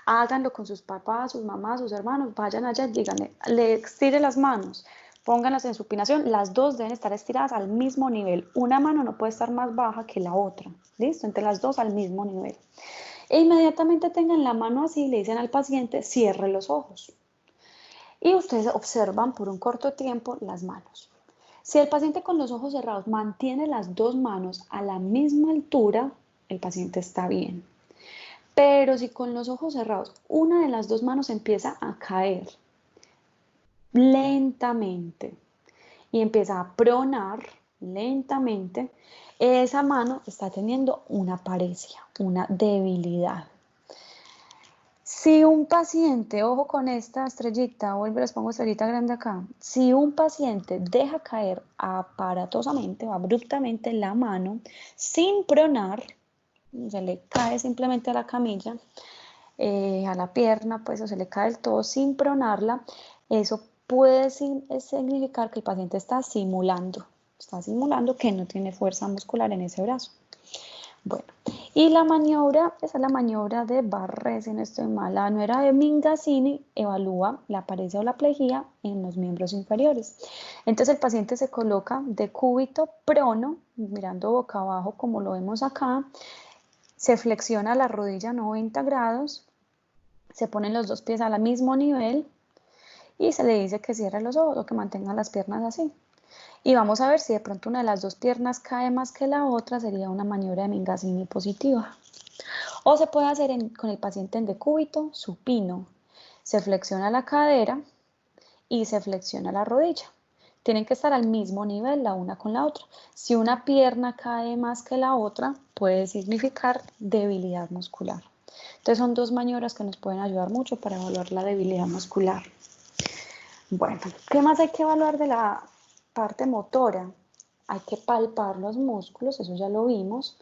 A: Háganlo con sus papás, sus mamás, sus hermanos, vayan allá, díganle, le estire las manos, pónganlas en supinación, las dos deben estar estiradas al mismo nivel. Una mano no puede estar más baja que la otra, ¿listo? Entre las dos al mismo nivel. E inmediatamente tengan la mano así, le dicen al paciente, cierre los ojos. Y ustedes observan por un corto tiempo las manos. Si el paciente con los ojos cerrados mantiene las dos manos a la misma altura, el paciente está bien. Pero si con los ojos cerrados una de las dos manos empieza a caer lentamente y empieza a pronar lentamente, esa mano está teniendo una paresia, una debilidad. Si un paciente, ojo con esta estrellita, vuelvo, les pongo estrellita grande acá, si un paciente deja caer aparatosamente o abruptamente la mano sin pronar, se le cae simplemente a la camilla, a la pierna, pues, o se le cae del todo sin pronarla, eso puede significar que el paciente está simulando que no tiene fuerza muscular en ese brazo. Bueno, y la maniobra, esa es la maniobra de Barré, si no estoy mal. La maniobra de Mingazzini evalúa la paresia o la plejía en los miembros inferiores. Entonces el paciente se coloca de cúbito prono, mirando boca abajo como lo vemos acá, se flexiona la rodilla 90 grados, se ponen los dos pies al mismo nivel y se le dice que cierre los ojos o que mantenga las piernas así. Y vamos a ver si de pronto una de las dos piernas cae más que la otra, sería una maniobra de Mingazzini positiva. O se puede hacer con el paciente en decúbito supino. Se flexiona la cadera y se flexiona la rodilla. Tienen que estar al mismo nivel la una con la otra. Si una pierna cae más que la otra, puede significar debilidad muscular. Entonces son dos maniobras que nos pueden ayudar mucho para evaluar la debilidad muscular. Bueno, ¿qué más hay que evaluar de la parte motora? Hay que palpar los músculos, eso ya lo vimos.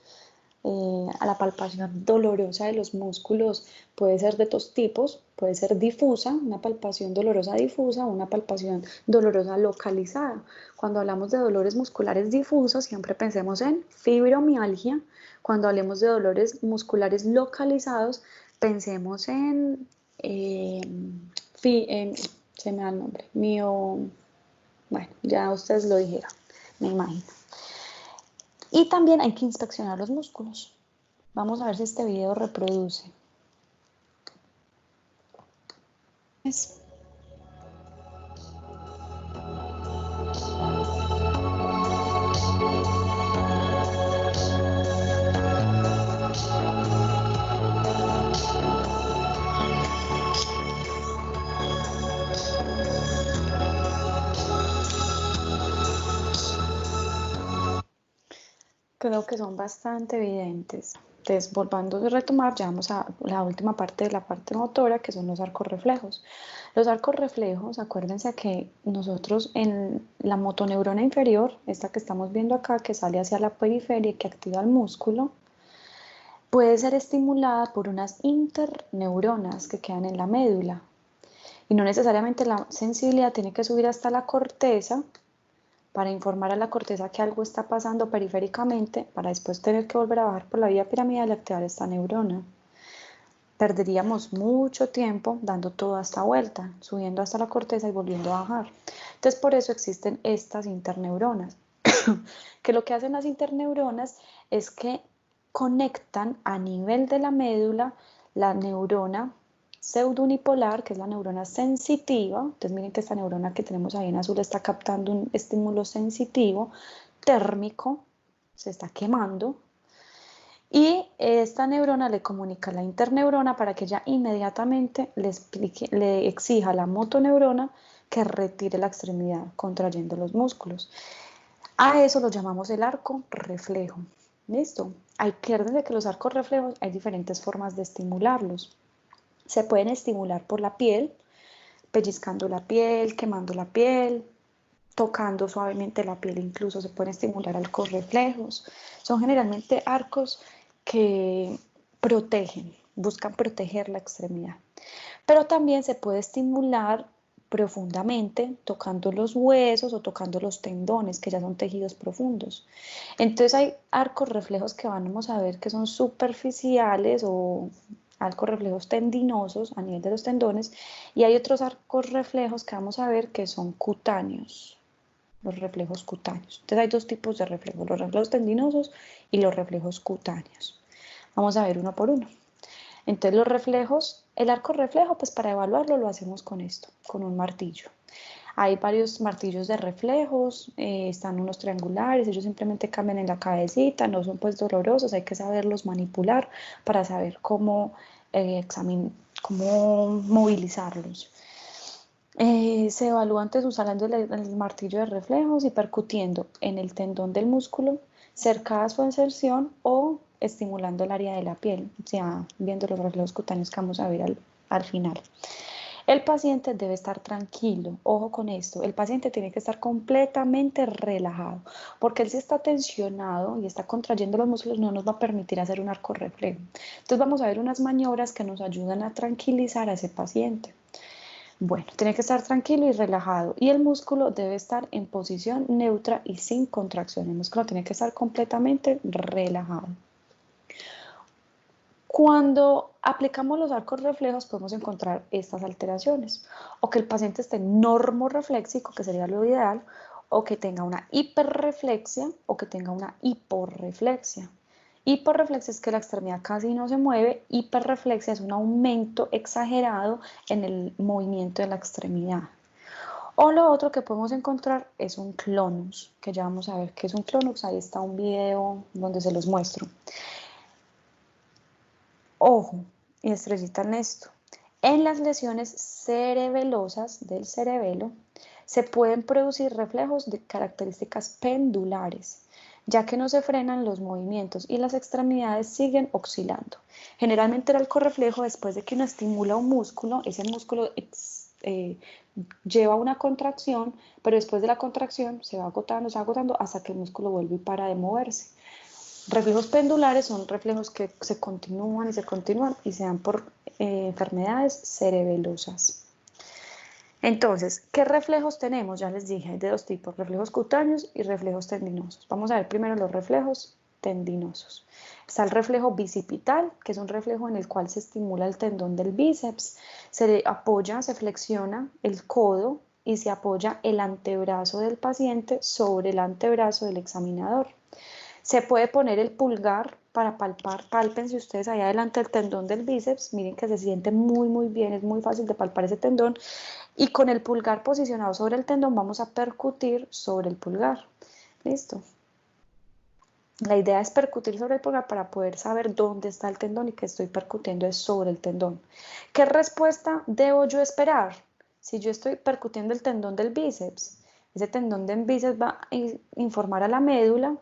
A: A la palpación dolorosa de los músculos puede ser de dos tipos, puede ser difusa, una palpación dolorosa difusa o una palpación dolorosa localizada. Cuando hablamos de dolores musculares difusos, siempre pensemos en fibromialgia. Cuando hablemos de dolores musculares localizados, pensemos en se me da el nombre, bueno, ya ustedes lo dijeron, me imagino. Y también hay que inspeccionar los músculos. Vamos a ver si este video reproduce. Creo que son bastante evidentes. Entonces, volviendo a retomar, ya vamos a la última parte de la parte motora, que son los arcos reflejos. Los arcos reflejos, acuérdense que nosotros en la motoneurona inferior, esta que estamos viendo acá, que sale hacia la periferia y que activa el músculo, puede ser estimulada por unas interneuronas que quedan en la médula. Y no necesariamente la sensibilidad tiene que subir hasta la corteza, para informar a la corteza que algo está pasando periféricamente, para después tener que volver a bajar por la vía piramidal y activar esta neurona. Perderíamos mucho tiempo dando toda esta vuelta, subiendo hasta la corteza y volviendo a bajar. Entonces, por eso existen estas interneuronas, que lo que hacen las interneuronas es que conectan a nivel de la médula la neurona pseudounipolar, que es la neurona sensitiva. Entonces miren que esta neurona que tenemos ahí en azul está captando un estímulo sensitivo térmico, se está quemando, y esta neurona le comunica a la interneurona para que ella inmediatamente le exija a la motoneurona que retire la extremidad contrayendo los músculos. A eso lo llamamos el arco reflejo. ¿Listo? Acuérdense que los arcos reflejos hay diferentes formas de estimularlos. Se pueden estimular por la piel, pellizcando la piel, quemando la piel, tocando suavemente la piel, incluso se pueden estimular arcos reflejos. Son generalmente arcos que protegen, buscan proteger la extremidad. Pero también se puede estimular profundamente tocando los huesos o tocando los tendones, que ya son tejidos profundos. Entonces hay arcos reflejos que vamos a ver que son superficiales o arcos reflejos tendinosos a nivel de los tendones, y hay otros arcos reflejos que vamos a ver que son cutáneos, los reflejos cutáneos. Entonces hay dos tipos de reflejos, los reflejos tendinosos y los reflejos cutáneos. Vamos a ver uno por uno. Entonces los reflejos, el arco reflejo, pues para evaluarlo lo hacemos con esto, con un martillo. Hay varios martillos de reflejos, están unos triangulares, ellos simplemente cambian en la cabecita, no son pues dolorosos, hay que saberlos manipular para saber cómo movilizarlos. Se evalúa antes usando el martillo de reflejos y percutiendo en el tendón del músculo cerca de su inserción o estimulando el área de la piel, ya viendo los reflejos cutáneos que vamos a ver al final. El paciente debe estar tranquilo, ojo con esto, el paciente tiene que estar completamente relajado, porque él si está tensionado y está contrayendo los músculos no nos va a permitir hacer un arco reflejo. Entonces vamos a ver unas maniobras que nos ayudan a tranquilizar a ese paciente. Bueno, tiene que estar tranquilo y relajado y el músculo debe estar en posición neutra y sin contracción. El músculo tiene que estar completamente relajado. Cuando aplicamos los arcos reflejos podemos encontrar estas alteraciones, o que el paciente esté normorefléxico, que sería lo ideal, o que tenga una hiperreflexia o que tenga una hiporreflexia. Hiporreflexia es que la extremidad casi no se mueve, hiperreflexia es un aumento exagerado en el movimiento de la extremidad. O lo otro que podemos encontrar es un clonus, que ya vamos a ver qué es un clonus, ahí está un video donde se los muestro. Ojo, y estrellita en esto. En las lesiones cerebelosas del cerebelo se pueden producir reflejos de características pendulares, ya que no se frenan los movimientos y las extremidades siguen oscilando. Generalmente el arcorreflejo, después de que uno estimula un músculo, ese músculo lleva una contracción, pero después de la contracción se va agotando hasta que el músculo vuelve y para de moverse. Reflejos pendulares son reflejos que se continúan y se dan por enfermedades cerebelosas. Entonces, ¿qué reflejos tenemos? Ya les dije, hay de dos tipos, reflejos cutáneos y reflejos tendinosos. Vamos a ver primero los reflejos tendinosos. Está el reflejo bicipital, que es un reflejo en el cual se estimula el tendón del bíceps, se apoya, se flexiona el codo y se apoya el antebrazo del paciente sobre el antebrazo del examinador. Se puede poner el pulgar para palpar, pálpense ustedes ahí adelante el tendón del bíceps, miren que se siente muy bien, es muy fácil de palpar ese tendón y con el pulgar posicionado sobre el tendón vamos a percutir sobre el pulgar, ¿listo? La idea es percutir sobre el pulgar para poder saber dónde está el tendón y que estoy percutiendo es sobre el tendón. ¿Qué respuesta debo yo esperar? Si yo estoy percutiendo el tendón del bíceps, ese tendón del bíceps va a informar a la médula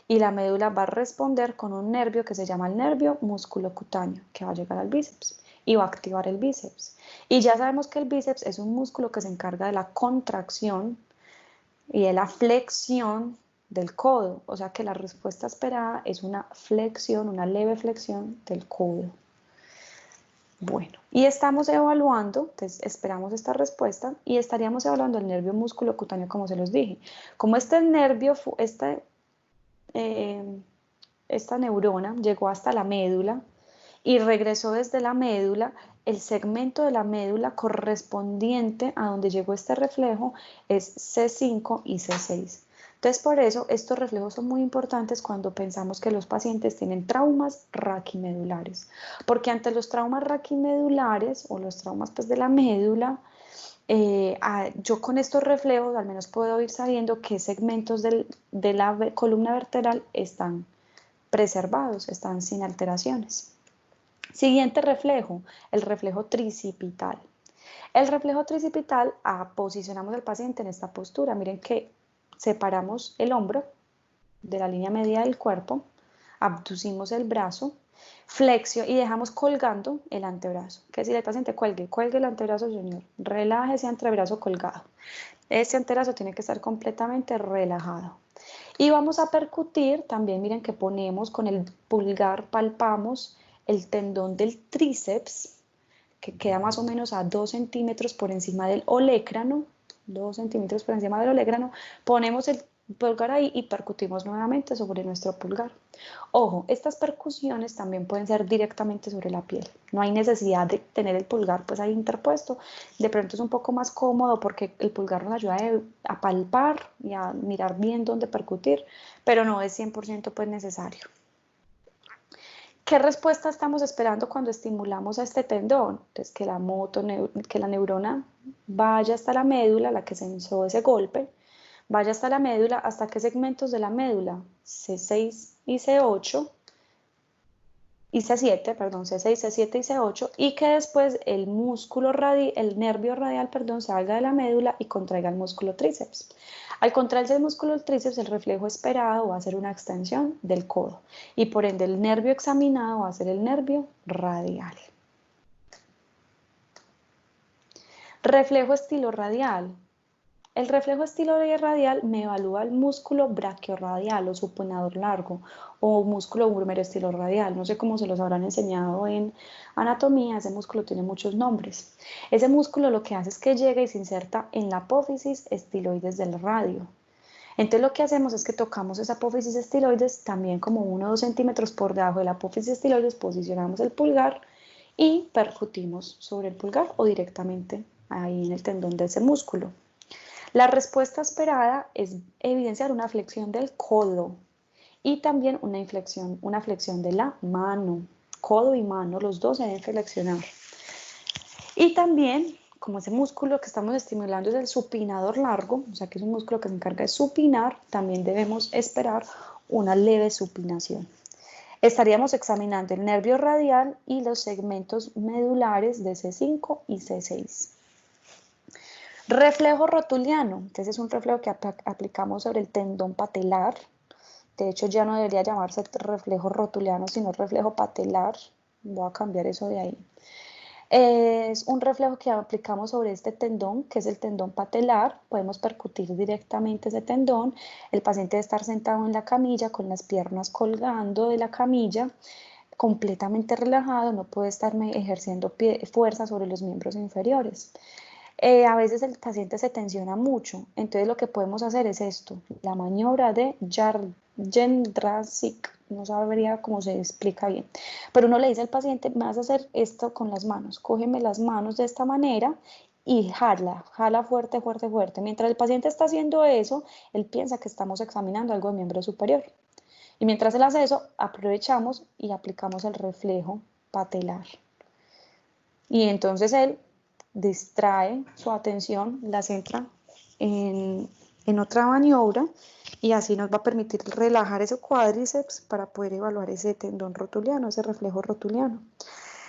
A: y la médula va a responder con un nervio que se llama el nervio musculocutáneo, que va a llegar al bíceps y va a activar el bíceps. Y ya sabemos que el bíceps es un músculo que se encarga de la contracción y de la flexión del codo, o sea que la respuesta esperada es una flexión, una leve flexión del codo. Bueno, y estamos evaluando, entonces esperamos esta respuesta y estaríamos evaluando el nervio musculocutáneo como se los dije. Como este nervio, esta neurona llegó hasta la médula y regresó desde la médula, el segmento de la médula correspondiente a donde llegó este reflejo es C5 y C6. Entonces, por eso estos reflejos son muy importantes cuando pensamos que los pacientes tienen traumas raquimedulares, porque ante los traumas raquimedulares o los traumas pues, de la médula, yo con estos reflejos al menos puedo ir sabiendo qué segmentos de la columna vertebral están preservados, están sin alteraciones. Siguiente reflejo, el reflejo tricipital. El reflejo tricipital, posicionamos al paciente en esta postura. Miren que separamos el hombro de la línea media del cuerpo, abducimos el brazo, flexio y dejamos colgando el antebrazo. Que si el paciente cuelgue el antebrazo, señor, relaje ese antebrazo colgado. Ese antebrazo tiene que estar completamente relajado. Y vamos a percutir, también miren que ponemos con el pulgar, palpamos el tendón del tríceps, que queda más o menos a 2 centímetros por encima del olecrano, 2 centímetros por encima del olecrano, ponemos el pulgar ahí y percutimos nuevamente sobre nuestro pulgar. Ojo, estas percusiones también pueden ser directamente sobre la piel. No hay necesidad de tener el pulgar pues ahí interpuesto. De pronto es un poco más cómodo porque el pulgar nos ayuda a palpar y a mirar bien dónde percutir, pero no es 100% pues necesario. ¿Qué respuesta estamos esperando cuando estimulamos a este tendón? Entonces, que la neurona vaya hasta la médula, la que sensó ese golpe, vaya hasta la médula, ¿hasta qué segmentos de la médula? C6 y C8, y C7, perdón, C6, C7 y C8, y que después el nervio radial, perdón, salga de la médula y contraiga el músculo tríceps. Al contraerse el músculo tríceps, el reflejo esperado va a ser una extensión del codo, y por ende el nervio examinado va a ser el nervio radial. Reflejo estilo radial. El reflejo estilo radial me evalúa el músculo braquiorradial o supinador largo o músculo húmero estilo radial. No sé cómo se los habrán enseñado en anatomía, ese músculo tiene muchos nombres. Ese músculo lo que hace es que llega y se inserta en la apófisis estiloides del radio. Entonces lo que hacemos es que tocamos esa apófisis estiloides también como 1 o 2 centímetros por debajo de la apófisis estiloides, posicionamos el pulgar y percutimos sobre el pulgar o directamente ahí en el tendón de ese músculo. La respuesta esperada es evidenciar una flexión del codo y también una flexión de la mano. Codo y mano, los dos se deben flexionar. Y también, como ese músculo que estamos estimulando es el supinador largo, o sea que es un músculo que se encarga de supinar, también debemos esperar una leve supinación. Estaríamos examinando el nervio radial y los segmentos medulares de C5 y C6. Reflejo rotuliano, entonces es un reflejo que aplicamos sobre el tendón patelar. De hecho ya no debería llamarse reflejo rotuliano, sino reflejo patelar. Voy a cambiar eso de ahí. Es un reflejo que aplicamos sobre este tendón, que es el tendón patelar. Podemos percutir directamente ese tendón. El paciente debe estar sentado en la camilla con las piernas colgando de la camilla, completamente relajado, no puede estar ejerciendo fuerza sobre los miembros inferiores. A veces el paciente se tensiona mucho, entonces lo que podemos hacer es esto, la maniobra de Jędrczyk, no sabría cómo se explica bien, pero uno le dice al paciente, me vas a hacer esto con las manos, cógeme las manos de esta manera y jala fuerte, fuerte, fuerte. Mientras el paciente está haciendo eso, él piensa que estamos examinando algo del miembro superior. Y mientras él hace eso, aprovechamos y aplicamos el reflejo patelar. Y entonces él distrae su atención, la centra en otra maniobra y así nos va a permitir relajar ese cuádriceps para poder evaluar ese tendón rotuliano, ese reflejo rotuliano.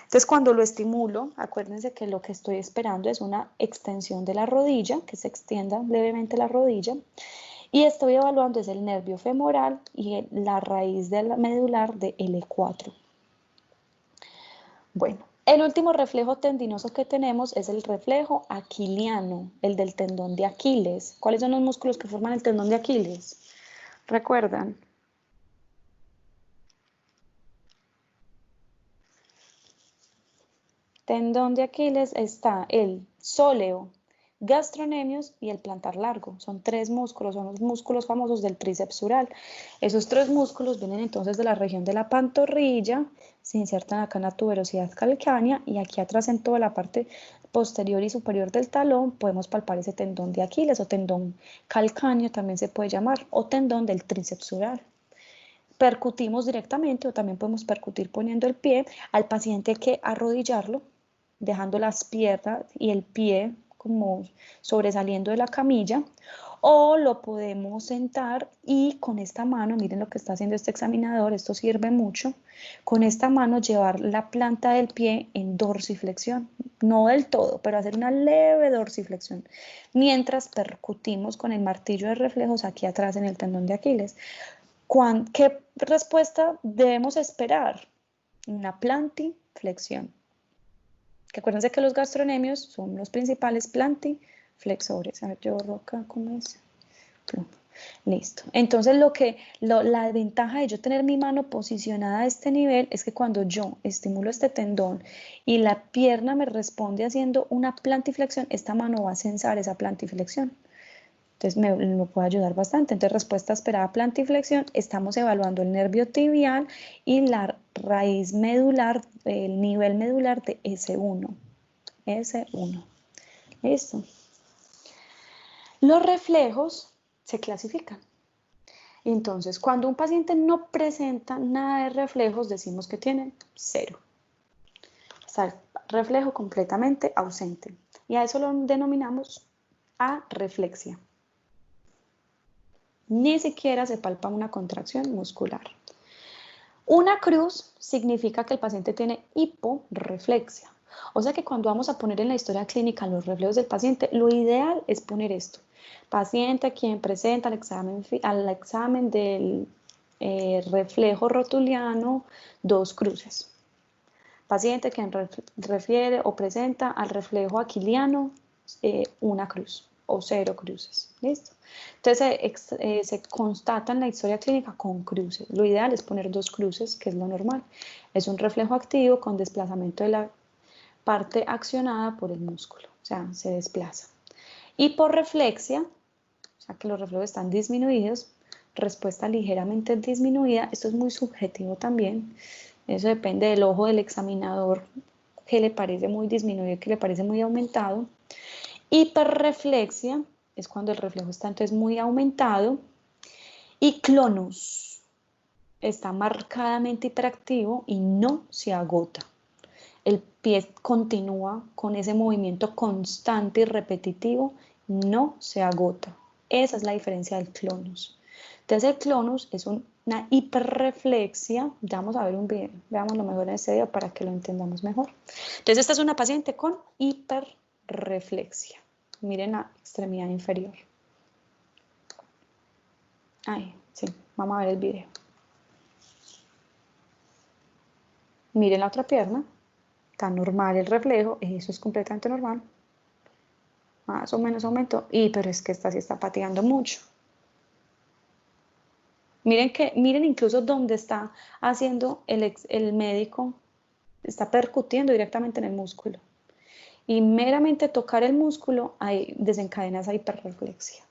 A: Entonces cuando lo estimulo, acuérdense que lo que estoy esperando es una extensión de la rodilla, que se extienda levemente la rodilla, y estoy evaluando es el nervio femoral y la raíz de la medular de L4. Bueno, el último reflejo tendinoso que tenemos es el reflejo aquiliano, el del tendón de Aquiles. ¿Cuáles son los músculos que forman el tendón de Aquiles? ¿Recuerdan? Tendón de Aquiles está el sóleo, gastrocnemius y el plantar largo. Son 3 músculos, son los músculos famosos del tríceps sural. Esos 3 músculos vienen entonces de la región de la pantorrilla, se insertan acá en la tuberosidad calcánea y aquí atrás en toda la parte posterior y superior del talón podemos palpar ese tendón de Aquiles o tendón calcáneo también se puede llamar, o tendón del tríceps sural. Percutimos directamente o también podemos percutir poniendo el pie. Al paciente hay que arrodillarlo, dejando las piernas y el pie como sobresaliendo de la camilla, o lo podemos sentar y con esta mano, miren lo que está haciendo este examinador, esto sirve mucho, con esta mano llevar la planta del pie en dorsiflexión, no del todo, pero hacer una leve dorsiflexión, mientras percutimos con el martillo de reflejos aquí atrás en el tendón de Aquiles. ¿Qué respuesta debemos esperar? Una plantiflexión. Que acuérdense que los gastronemios son los principales plantiflexores. A ver, yo borro acá, ¿cómo es? Listo. Entonces la ventaja de yo tener mi mano posicionada a este nivel es que cuando yo estimulo este tendón y la pierna me responde haciendo una plantiflexión, esta mano va a censar esa plantiflexión. Entonces me puede ayudar bastante. Entonces, respuesta esperada, plantiflexión. Estamos evaluando el nervio tibial y la raíz medular, el nivel medular de S1. S1. Listo. Los reflejos se clasifican. Entonces, cuando un paciente no presenta nada de reflejos, decimos que tiene 0. Está el reflejo completamente ausente. Y a eso lo denominamos arreflexia. Ni siquiera se palpa una contracción muscular. Una cruz significa que el paciente tiene hiporreflexia. O sea que cuando vamos a poner en la historia clínica los reflejos del paciente, lo ideal es poner esto. Paciente quien presenta al examen del reflejo rotuliano, 2 cruces. Paciente quien refiere o presenta al reflejo aquiliano, 1 cruz o 0 cruces. ¿Listo? Entonces se constata en la historia clínica con cruces. Lo ideal es poner 2 cruces, que es lo normal. Es un reflejo activo con desplazamiento de la parte accionada por el músculo, o sea, se desplaza. Hiporreflexia, o sea que los reflejos están disminuidos, respuesta ligeramente disminuida, esto es muy subjetivo también, eso depende del ojo del examinador, que le parece muy disminuido, que le parece muy aumentado. Hiperreflexia es cuando el reflejo está entonces muy aumentado. Y clonus está marcadamente hiperactivo y no se agota. El pie continúa con ese movimiento constante y repetitivo, no se agota. Esa es la diferencia del clonus. Entonces el clonus es una hiperreflexia. Ya vamos a ver un video, veámoslo mejor en este video para que lo entendamos mejor. Entonces esta es una paciente con hiperreflexia. Miren la extremidad inferior. Ahí, sí, vamos a ver el video. Miren la otra pierna. Está normal el reflejo, eso es completamente normal. Más o menos aumento, pero es que esta sí está pateando mucho. Miren incluso dónde está haciendo el médico, está percutiendo directamente en el músculo. Y meramente tocar el músculo ahí desencadena esa hiperreflexia.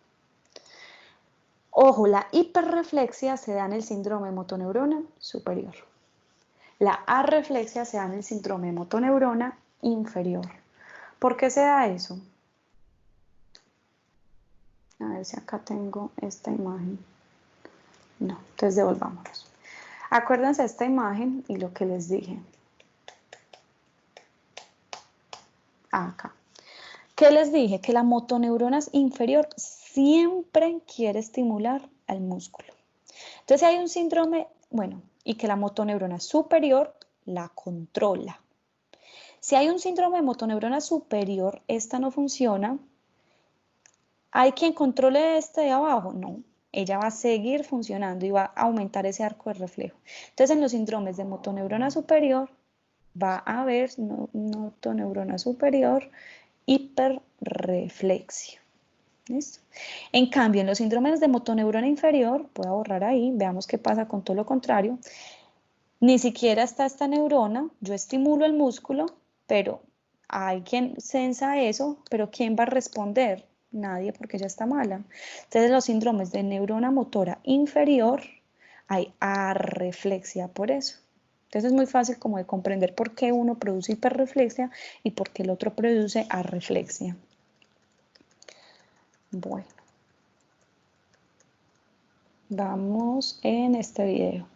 A: Ojo, la hiperreflexia se da en el síndrome motoneurona superior. La arreflexia se da en el síndrome motoneurona inferior. ¿Por qué se da eso? A ver si acá tengo esta imagen. No, entonces devolvámonos. Acuérdense esta imagen y lo que les dije. Acá. ¿Qué les dije? Que la motoneurona inferior siempre quiere estimular al músculo. Entonces hay un síndrome, bueno, y que la motoneurona superior la controla. Si hay un síndrome de motoneurona superior, esta no funciona. ¿Hay quien controle este de abajo? No, ella va a seguir funcionando y va a aumentar ese arco de reflejo. Entonces, en los síndromes de motoneurona superior va a haber motoneurona superior hiperreflexia. ¿Listo? En cambio, en los síndromes de motoneurona inferior, voy a borrar ahí, veamos qué pasa con todo lo contrario. Ni siquiera está esta neurona, yo estimulo el músculo, pero hay quien sensa eso, pero ¿quién va a responder? Nadie, porque ya está mala. Entonces, los síndromes de neurona motora inferior, hay arreflexia por eso. Entonces, es muy fácil como de comprender por qué uno produce hiperreflexia y por qué el otro produce arreflexia. Bueno, vamos en este video.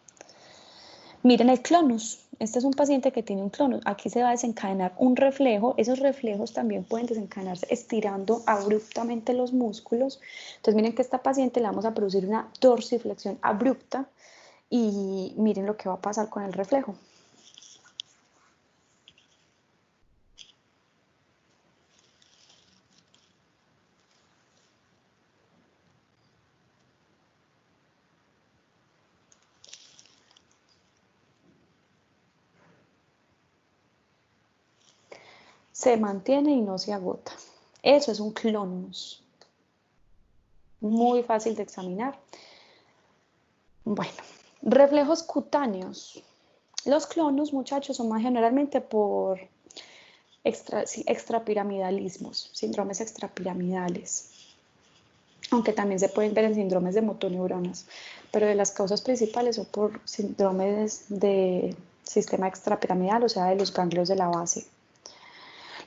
A: Miren el clonus. Este es un paciente que tiene un clonus. Aquí se va a desencadenar un reflejo. Esos reflejos también pueden desencadenarse estirando abruptamente los músculos. Entonces miren que a esta paciente le vamos a producir una dorsiflexión abrupta y miren lo que va a pasar con el reflejo. se mantiene y no se agota. Eso es un clonus. Muy fácil de examinar. Bueno, reflejos cutáneos. Los clonus, muchachos, son más generalmente por extrapiramidalismos, síndromes extrapiramidales, aunque también se pueden ver en síndromes de motoneuronas, pero de las causas principales son por síndromes de sistema extrapiramidal, o sea, de los ganglios de la base.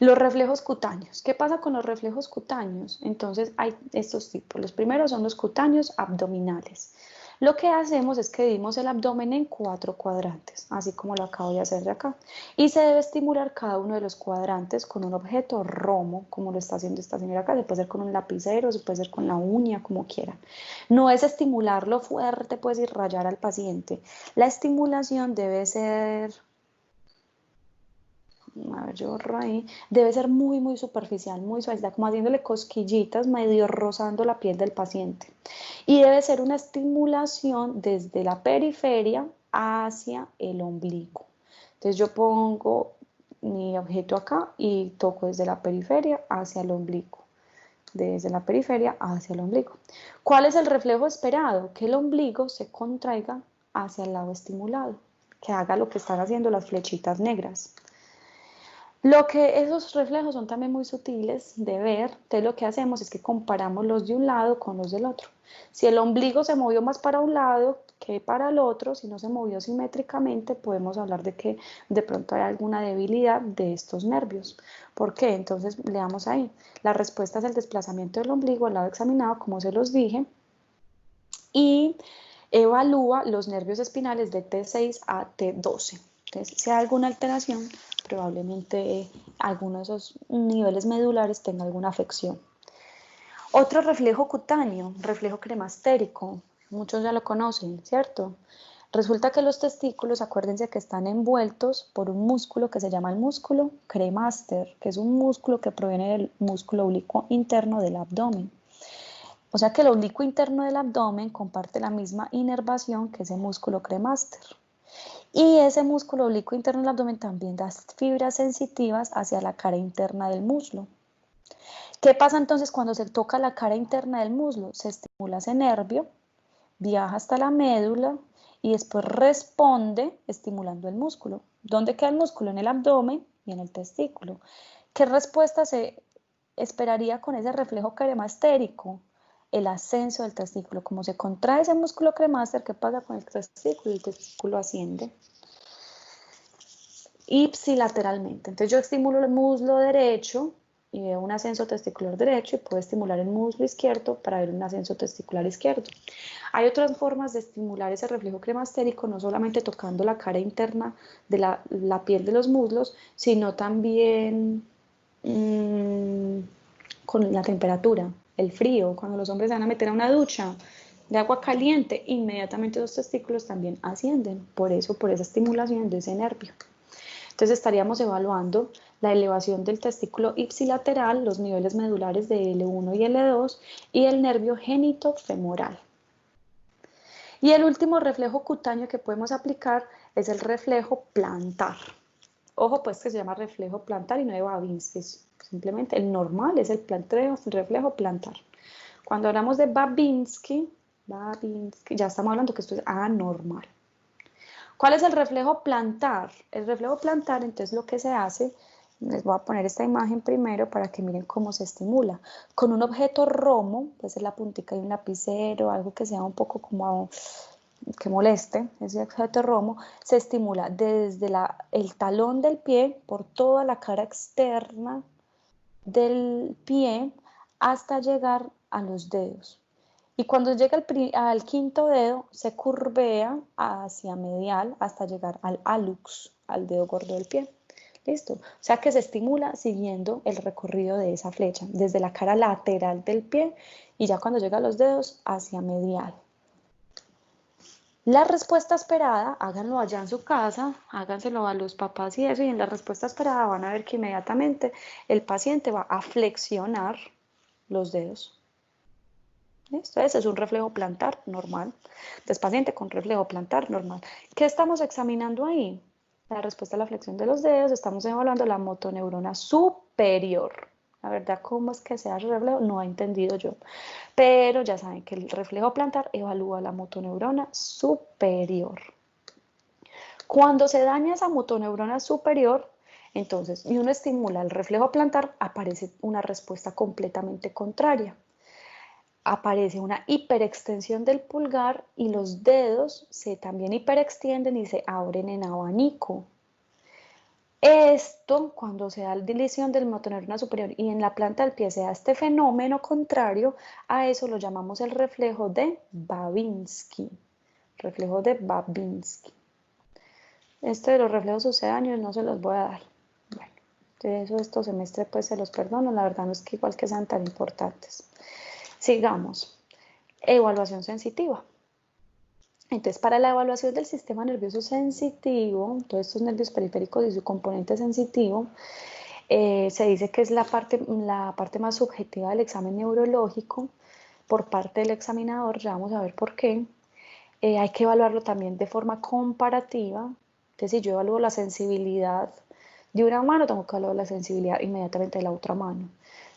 A: Los reflejos cutáneos. ¿Qué pasa con los reflejos cutáneos? Entonces hay estos tipos. Los primeros son los cutáneos abdominales. Lo que hacemos es que dividimos el abdomen en 4 cuadrantes, así como lo acabo de hacer de acá. Y se debe estimular cada uno de los cuadrantes con un objeto romo, como lo está haciendo esta señora acá. Se puede hacer con un lapicero, se puede hacer con la uña, como quieran. No es estimularlo fuerte, pues, y rayar al paciente. La estimulación debe ser... A ver, yo borro ahí, debe ser muy, muy superficial, muy suave, como haciéndole cosquillitas, medio rozando la piel del paciente. Y debe ser una estimulación desde la periferia hacia el ombligo. Entonces yo pongo mi objeto acá y toco desde la periferia hacia el ombligo. Desde la periferia hacia el ombligo. ¿Cuál es el reflejo esperado? Que el ombligo se contraiga hacia el lado estimulado, que haga lo que están haciendo las flechitas negras. Esos reflejos son también muy sutiles de ver, entonces lo que hacemos es que comparamos los de un lado con los del otro. Si el ombligo se movió más para un lado que para el otro, si no se movió simétricamente, podemos hablar de que de pronto hay alguna debilidad de estos nervios. ¿Por qué? Entonces leamos ahí. La respuesta es el desplazamiento del ombligo al lado examinado, como se los dije, y evalúa los nervios espinales de T6 a T12. Entonces, si hay alguna alteración, probablemente alguno de esos niveles medulares tenga alguna afección. Otro reflejo cutáneo, reflejo cremastérico, muchos ya lo conocen, ¿cierto? Resulta que los testículos, acuérdense que están envueltos por un músculo que se llama el músculo cremaster, que es un músculo que proviene del músculo oblicuo interno del abdomen. O sea que el oblicuo interno del abdomen comparte la misma inervación que ese músculo cremaster. Y ese músculo oblicuo interno del abdomen también da fibras sensitivas hacia la cara interna del muslo. ¿Qué pasa entonces cuando se toca la cara interna del muslo? Se estimula ese nervio, viaja hasta la médula y después responde estimulando el músculo. ¿Dónde queda el músculo? En el abdomen y en el testículo. ¿Qué respuesta se esperaría con ese reflejo cremastérico? El ascenso del testículo. Como se contrae ese músculo cremaster, ¿qué pasa con el testículo? El testículo asciende ipsilateralmente. Entonces yo estimulo el muslo derecho y veo un ascenso testicular derecho y puedo estimular el muslo izquierdo para ver un ascenso testicular izquierdo. Hay otras formas de estimular ese reflejo cremastérico, no solamente tocando la cara interna de la piel de los muslos, sino también con la temperatura, el frío. Cuando los hombres se van a meter a una ducha de agua caliente, inmediatamente los testículos también ascienden, por esa estimulación de ese nervio. Entonces estaríamos evaluando la elevación del testículo ipsilateral, los niveles medulares de L1 y L2 y el nervio genitofemoral. Y el último reflejo cutáneo que podemos aplicar es el reflejo plantar. Ojo pues que se llama reflejo plantar y no de Babinski, simplemente el normal es el reflejo plantar. Cuando hablamos de Babinski, ya estamos hablando que esto es anormal. ¿Cuál es el reflejo plantar? El reflejo plantar, entonces lo que se hace, les voy a poner esta imagen primero para que miren cómo se estimula. Con un objeto romo, puede ser la puntica de un lapicero, algo que sea un poco como que moleste, ese objeto romo, se estimula desde el talón del pie por toda la cara externa del pie hasta llegar a los dedos. Y cuando llega al quinto dedo, se curvea hacia medial hasta llegar al hallux, al dedo gordo del pie. ¿Listo? O sea que se estimula siguiendo el recorrido de esa flecha, desde la cara lateral del pie y ya cuando llega a los dedos, hacia medial. La respuesta esperada, háganlo allá en su casa, háganselo a los papás y eso, y en la respuesta esperada van a ver que inmediatamente el paciente va a flexionar los dedos. ¿Listo? Ese es un reflejo plantar normal. Entonces, paciente con reflejo plantar normal. ¿Qué estamos examinando ahí? La respuesta a la flexión de los dedos, estamos evaluando la motoneurona superior. La verdad, ¿cómo es que se hace el reflejo? No he entendido yo. Pero ya saben que el reflejo plantar evalúa la motoneurona superior. Cuando se daña esa motoneurona superior, entonces, y uno estimula el reflejo plantar, aparece una respuesta completamente contraria. Aparece una hiperextensión del pulgar y los dedos se también hiperextienden y se abren en abanico. Esto, cuando se da la dilisión del motoneurona superior y en la planta del pie se da este fenómeno contrario, a eso lo llamamos el reflejo de Babinski. Reflejo de Babinski. Este de los reflejos sucedáneos no se los voy a dar. Bueno, de eso estos semestres pues se los perdono, la verdad no es que igual que sean tan importantes. Sigamos. Evaluación sensitiva. Entonces, para la evaluación del sistema nervioso sensitivo, todos estos nervios periféricos y su componente sensitivo, se dice que es la parte más subjetiva del examen neurológico por parte del examinador, ya vamos a ver por qué. Hay que evaluarlo también de forma comparativa. Entonces, si yo evalúo la sensibilidad de una mano, tengo que evaluar la sensibilidad inmediatamente de la otra mano.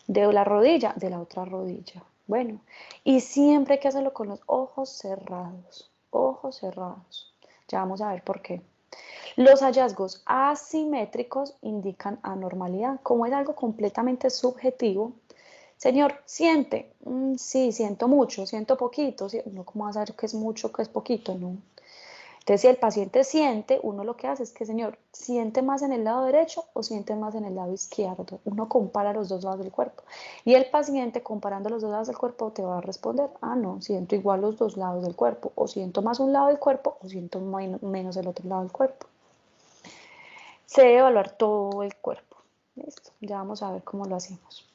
A: De la rodilla, de la otra rodilla. Bueno, y siempre hay que hacerlo con los ojos cerrados. Ojos cerrados. Ya vamos a ver por qué. Los hallazgos asimétricos indican anormalidad. Como es algo completamente subjetivo, señor, siente. Sí, siento mucho, siento poquito. No, ¿cómo va a saber qué es mucho, qué es poquito? No. Entonces, si el paciente siente, uno lo que hace es que, señor, ¿siente más en el lado derecho o siente más en el lado izquierdo? Uno compara los dos lados del cuerpo. Y el paciente, comparando los dos lados del cuerpo, te va a responder, ah, no, siento igual los dos lados del cuerpo. O siento más un lado del cuerpo o siento menos el otro lado del cuerpo. Se debe evaluar todo el cuerpo. ¿Listo? Ya vamos a ver cómo lo hacemos.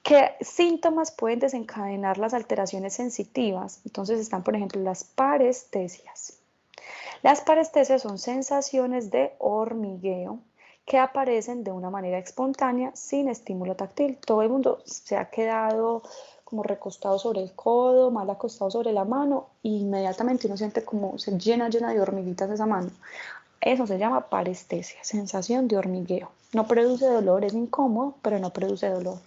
A: ¿Qué síntomas pueden desencadenar las alteraciones sensitivas? Entonces están, por ejemplo, las parestesias. Las parestesias son sensaciones de hormigueo que aparecen de una manera espontánea sin estímulo táctil. Todo el mundo se ha quedado como recostado sobre el codo, mal acostado sobre la mano e inmediatamente uno siente como se llena de hormiguitas esa mano. Eso se llama parestesia, sensación de hormigueo. No produce dolor, es incómodo, pero no produce dolor.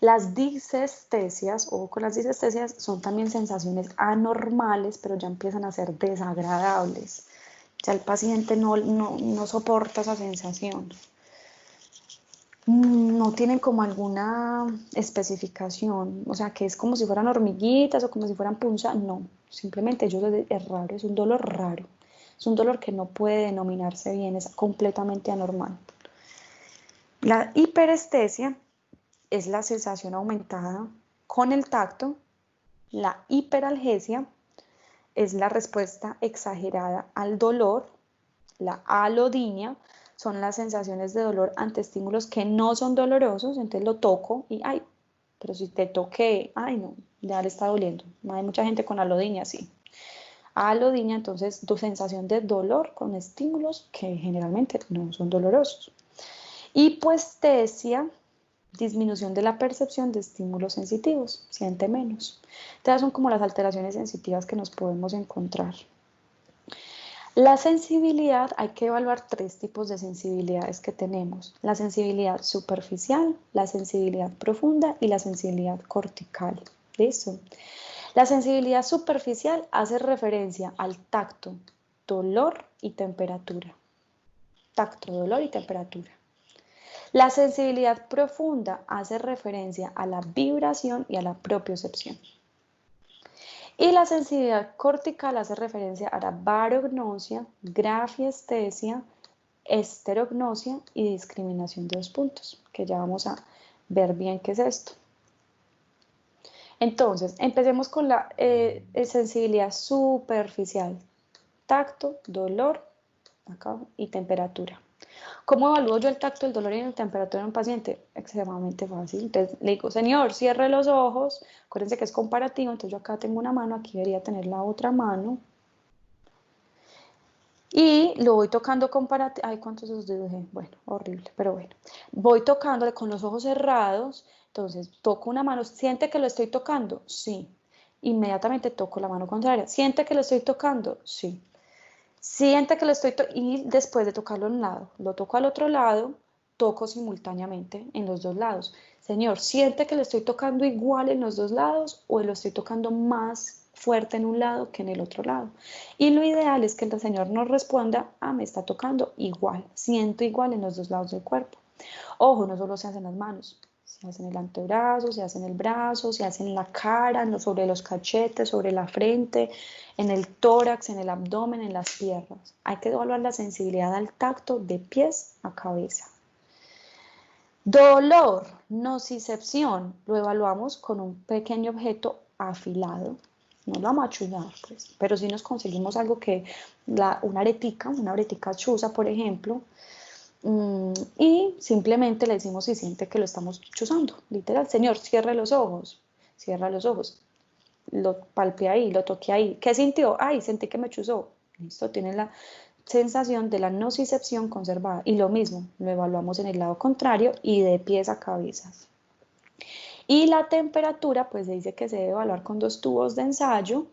A: Las disestesias, o con las disestesias, son también sensaciones anormales, pero ya empiezan a ser desagradables. Ya el paciente no soporta esa sensación. No tienen como alguna especificación, o sea, que es como si fueran hormiguitas o como si fueran punzas. No, simplemente es raro, es un dolor raro. Es un dolor que no puede denominarse bien, es completamente anormal. La hiperestesia es la sensación aumentada con el tacto. La hiperalgesia es la respuesta exagerada al dolor. La alodinia son las sensaciones de dolor ante estímulos que no son dolorosos, entonces lo toco y ay, pero si te toqué, ay no, ya le está doliendo. Hay mucha gente con alodinia, sí. Alodinia, entonces, tu sensación de dolor con estímulos que generalmente no son dolorosos. Hipoestesia, disminución de la percepción de estímulos sensitivos, siente menos. Estas son como las alteraciones sensitivas que nos podemos encontrar. La sensibilidad, hay que evaluar tres tipos de sensibilidades que tenemos. La sensibilidad superficial, la sensibilidad profunda y la sensibilidad cortical. ¿Listo? La sensibilidad superficial hace referencia al tacto, dolor y temperatura. Tacto, dolor y temperatura. La sensibilidad profunda hace referencia a la vibración y a la propiocepción. Y la sensibilidad cortical hace referencia a la barognosia, grafiestesia, esterognosia y discriminación de 2 puntos, que ya vamos a ver bien qué es esto. Entonces, empecemos con la sensibilidad superficial, tacto, dolor acá, y temperatura. ¿Cómo evalúo yo el tacto, el dolor y la temperatura en un paciente? Extremadamente fácil. Entonces le digo, señor, cierre los ojos. Acuérdense que es comparativo, entonces yo acá tengo una mano, aquí debería tener la otra mano. Y lo voy tocando comparativo. Ay, ¿cuántos dedos dibujé? Bueno, horrible, pero bueno. Voy tocándole con los ojos cerrados. Entonces toco una mano. ¿Siente que lo estoy tocando? Sí. Inmediatamente toco la mano contraria. ¿Siente que lo estoy tocando? Sí. Siente que lo estoy y después de tocarlo a un lado, lo toco al otro lado, toco simultáneamente en los dos lados. Señor, siente que lo estoy tocando igual en los dos lados o lo estoy tocando más fuerte en un lado que en el otro lado. Y lo ideal es que el Señor nos responda, me está tocando igual, siento igual en los dos lados del cuerpo. Ojo, no solo se hacen las manos, se hace en el antebrazo, se hace en el brazo, se hace en la cara, sobre los cachetes, sobre la frente, en el tórax, en el abdomen, en las piernas. Hay que evaluar la sensibilidad al tacto de pies a cabeza. Dolor, nocicepción, lo evaluamos con un pequeño objeto afilado. No lo vamos a chuzar, pues, pero si nos conseguimos algo que, una aretica chuza, por ejemplo, y simplemente le decimos si siente que lo estamos chuzando, literal. Señor, cierra los ojos, lo palpé ahí, lo toqué ahí. ¿Qué sintió? Ay, sentí que me chuzó. Listo, tiene la sensación de la nocicepción conservada. Y lo mismo, lo evaluamos en el lado contrario y de pies a cabezas. Y la temperatura, pues se dice que se debe evaluar con 2 tubos de ensayo.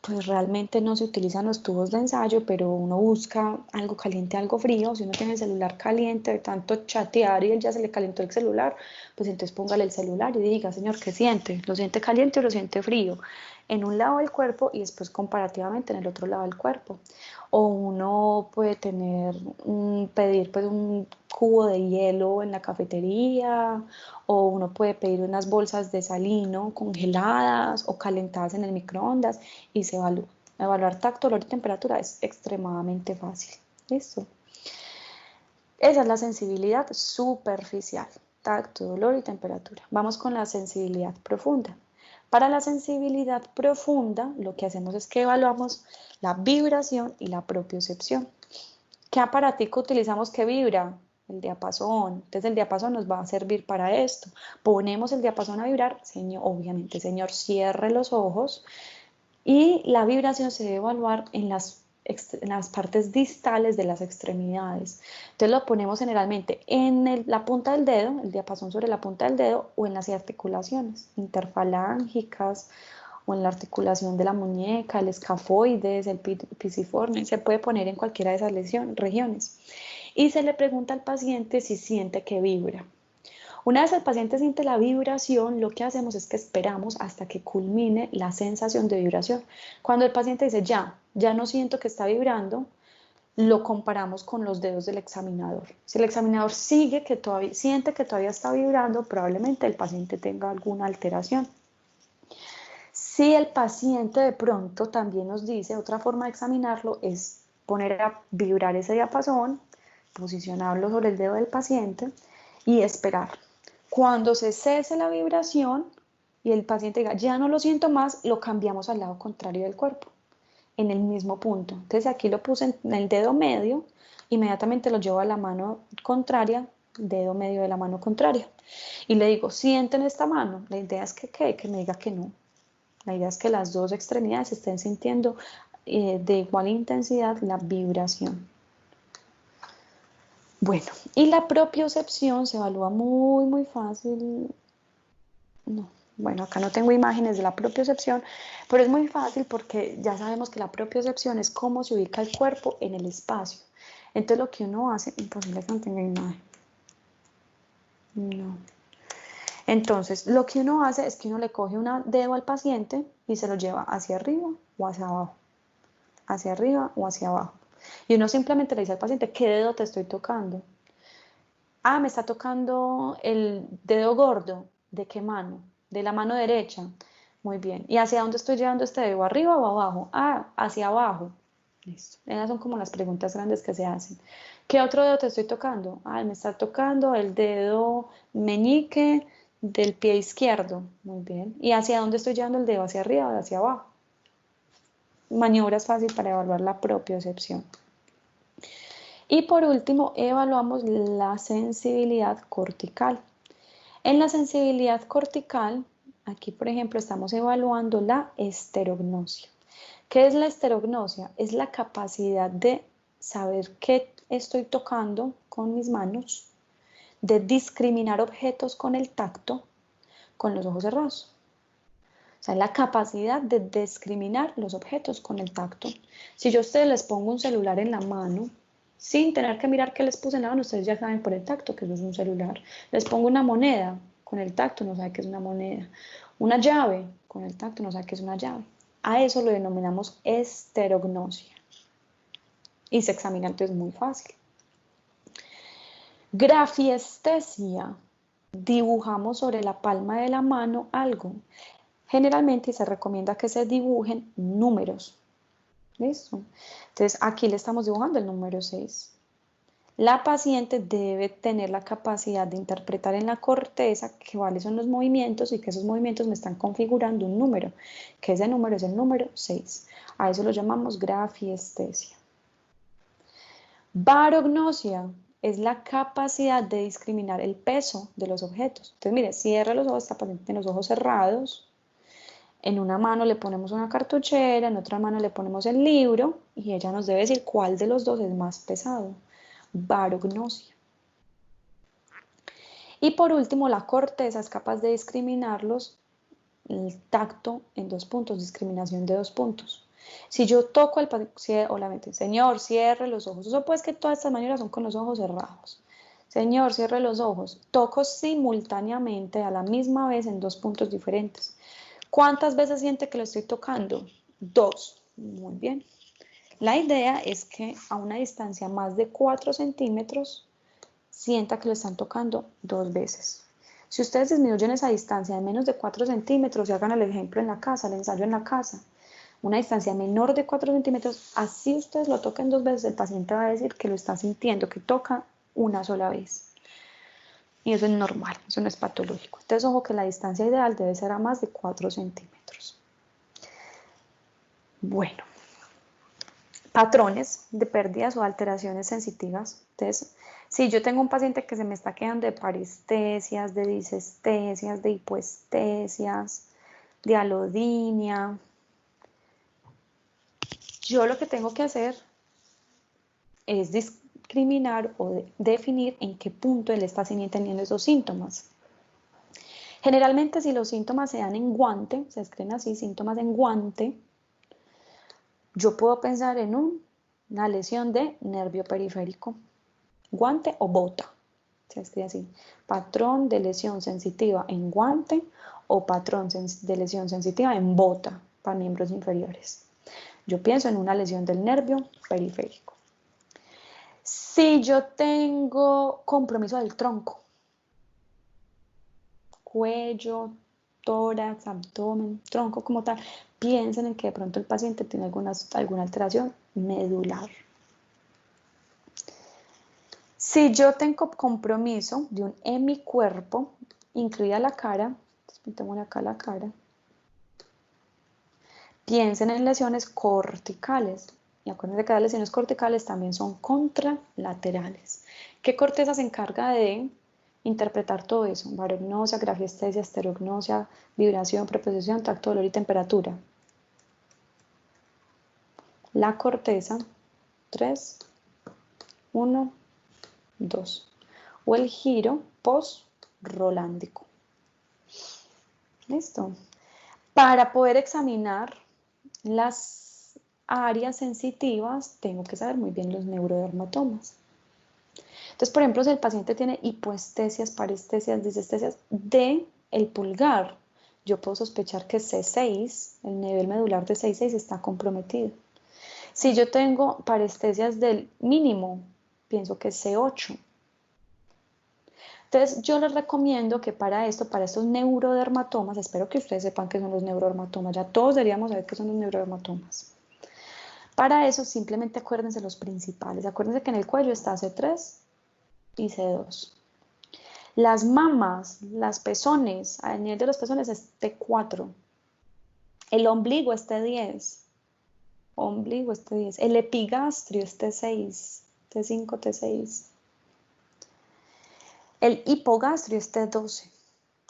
A: Pues realmente no se utilizan los tubos de ensayo, pero uno busca algo caliente, algo frío. Si uno tiene el celular caliente de tanto chatear y él ya se le calentó el celular, pues entonces póngale el celular y diga, señor, ¿qué siente? ¿Lo siente caliente o lo siente frío? En un lado del cuerpo y después comparativamente en el otro lado del cuerpo. O uno puede pedir pues un cubo de hielo en la cafetería, o uno puede pedir unas bolsas de salino congeladas o calentadas en el microondas y se evalúa. Evaluar tacto, olor y temperatura es extremadamente fácil. ¿Listo? Esa es la sensibilidad superficial, tacto, olor y temperatura. Vamos con la sensibilidad profunda. Para la sensibilidad profunda, lo que hacemos es que evaluamos la vibración y la propiocepción. ¿Qué aparatico utilizamos que vibra? El diapasón. Entonces el diapasón nos va a servir para esto. Ponemos el diapasón a vibrar, señor, obviamente, señor, cierre los ojos y la vibración se debe evaluar en las partes distales de las extremidades. Entonces lo ponemos generalmente en la punta del dedo, el diapasón sobre la punta del dedo o en las articulaciones interfalángicas o en la articulación de la muñeca, el escafoides, el pisiforme, se puede poner en cualquiera de esas regiones. Y se le pregunta al paciente si siente que vibra. Una vez el paciente siente la vibración, lo que hacemos es que esperamos hasta que culmine la sensación de vibración. Cuando el paciente dice ya no siento que está vibrando, lo comparamos con los dedos del examinador. Si el examinador siente que todavía está vibrando, probablemente el paciente tenga alguna alteración. Si el paciente de pronto también nos dice, otra forma de examinarlo es poner a vibrar ese diapasón, posicionarlo sobre el dedo del paciente y esperar. Cuando se cese la vibración y el paciente diga, ya no lo siento más, lo cambiamos al lado contrario del cuerpo, en el mismo punto. Entonces aquí lo puse en el dedo medio, inmediatamente lo llevo a la mano contraria, dedo medio de la mano contraria. Y le digo, ¿sienten esta mano? La idea es que me diga que no. La idea es que las dos extremidades estén sintiendo de igual intensidad la vibración. Bueno, y la propiocepción se evalúa muy fácil. No, bueno, acá no tengo imágenes de la propiocepción, pero es muy fácil porque ya sabemos que la propiocepción es cómo se ubica el cuerpo en el espacio. Entonces lo que uno hace, imposible que no tenga imagen. No. Entonces, lo que uno hace es que uno le coge un dedo al paciente y se lo lleva hacia arriba o hacia abajo, hacia arriba o hacia abajo. Y uno simplemente le dice al paciente, ¿qué dedo te estoy tocando? Me está tocando el dedo gordo. ¿De qué mano? De la mano derecha. Muy bien. ¿Y hacia dónde estoy llevando este dedo? ¿Arriba o abajo? Hacia abajo. Listo. Esas son como las preguntas grandes que se hacen. ¿Qué otro dedo te estoy tocando? Me está tocando el dedo meñique del pie izquierdo. Muy bien. ¿Y hacia dónde estoy llevando el dedo? ¿Hacia arriba o hacia abajo? Maniobra es fácil para evaluar la propiocepción. Y por último, evaluamos la sensibilidad cortical. En la sensibilidad cortical, aquí por ejemplo estamos evaluando la esterognosia. ¿Qué es la esterognosia? Es la capacidad de saber qué estoy tocando con mis manos, de discriminar objetos con el tacto, con los ojos cerrados. O sea, la capacidad de discriminar los objetos con el tacto. Si yo a ustedes les pongo un celular en la mano, sin tener que mirar qué les puse en la mano, ustedes ya saben por el tacto que eso es un celular. Les pongo una moneda, con el tacto no sabe qué es una moneda. Una llave, con el tacto no sabe qué es una llave. A eso lo denominamos esterognosia. Y se examina entonces muy fácil. Grafiestesia. Dibujamos sobre la palma de la mano algo. Generalmente se recomienda que se dibujen números. ¿Listo? Entonces aquí le estamos dibujando el número 6. La paciente debe tener la capacidad de interpretar en la corteza cuáles son los movimientos y que esos movimientos me están configurando un número, que ese número es el número 6. A eso lo llamamos grafiestesia. Barognosia es la capacidad de discriminar el peso de los objetos. Entonces, mire, cierra los ojos, esta paciente tiene los ojos cerrados. En una mano le ponemos una cartuchera, en otra mano le ponemos el libro y ella nos debe decir cuál de los dos es más pesado. Barognosia. Y por último, la corteza es capaz de discriminarlos, el tacto en 2 puntos, discriminación de 2 puntos. Si yo toco al paciente, o la mente, señor, cierre los ojos. Eso pues que todas estas maneras son con los ojos cerrados. Señor, cierre los ojos. Toco simultáneamente a la misma vez en 2 puntos diferentes. ¿Cuántas veces siente que lo estoy tocando? 2. Muy bien. La idea es que a una distancia más de 4 centímetros sienta que lo están tocando 2 veces. Si ustedes disminuyen esa distancia de menos de 4 centímetros y hagan el ejemplo en la casa, el ensayo en la casa, una distancia menor de 4 centímetros, así ustedes lo toquen 2 veces, el paciente va a decir que lo está sintiendo, que toca una sola vez. Y eso es normal, eso no es patológico. Entonces, ojo que la distancia ideal debe ser a más de 4 centímetros. Bueno, patrones de pérdidas o alteraciones sensitivas. Entonces, si yo tengo un paciente que se me está quedando de parestesias, de disestesias, de hipoestesias, de alodinia, yo lo que tengo que hacer es discriminar o definir en qué punto él está teniendo esos síntomas. Generalmente, si los síntomas se dan en guante, se escriben así, síntomas en guante, yo puedo pensar en una lesión de nervio periférico, guante o bota, se escribe así, patrón de lesión sensitiva en guante o patrón de lesión sensitiva en bota para miembros inferiores. Yo pienso en una lesión del nervio periférico. Si yo tengo compromiso del tronco, cuello, tórax, abdomen, tronco como tal, piensen en que de pronto el paciente tiene alguna alteración medular. Si yo tengo compromiso de un hemicuerpo, incluida la cara, pintémosle acá la cara, piensen en lesiones corticales. Y acuérdense que las lesiones corticales también son contralaterales. ¿Qué corteza se encarga de interpretar todo eso? Barognosia, grafiestesia, esterognosia, vibración, preposición, tacto, dolor y temperatura. La corteza, 3, 1, 2. O el giro post-rolándico. ¿Listo? Para poder examinar las áreas sensitivas, tengo que saber muy bien los neurodermatomas. Entonces, por ejemplo, si el paciente tiene hipoestesias, parestesias, disestesias del pulgar, yo puedo sospechar que C6, el nivel medular de C6 está comprometido. Si yo tengo parestesias del mínimo, pienso que es C8. Entonces, yo les recomiendo que para estos neurodermatomas, espero que ustedes sepan qué son los neurodermatomas, ya todos deberíamos saber qué son los neurodermatomas. Para eso, simplemente acuérdense los principales. Acuérdense que en el cuello está C3 y C2. Las mamas, las pezones, al nivel de los pezones es T4. El ombligo es T10. Ombligo es T10. El epigastrio es T6. T5, T6. El hipogastrio es T12.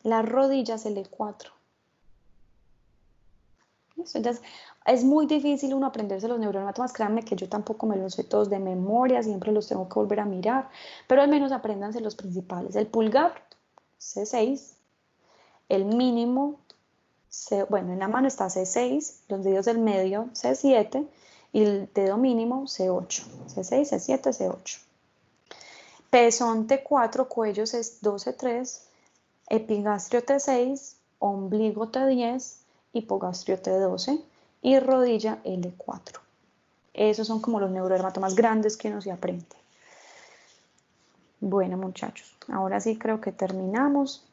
A: Las rodillas el E4. Entonces, es muy difícil uno aprenderse los neurodermatomas. Créanme que yo tampoco me los sé todos de memoria, siempre los tengo que volver a mirar, pero al menos apréndanse los principales. El pulgar, C6. El mínimo, Bueno, en la mano está C6, los dedos del medio C7 y el dedo mínimo C8. C6, C7, C8. Pezón T4, cuello C2, C3, epigastrio T6, ombligo T10, hipogastrio T12 y rodilla L4. Esos son como los neurodermatomas grandes que uno se aprende. Bueno, muchachos, ahora sí creo que terminamos.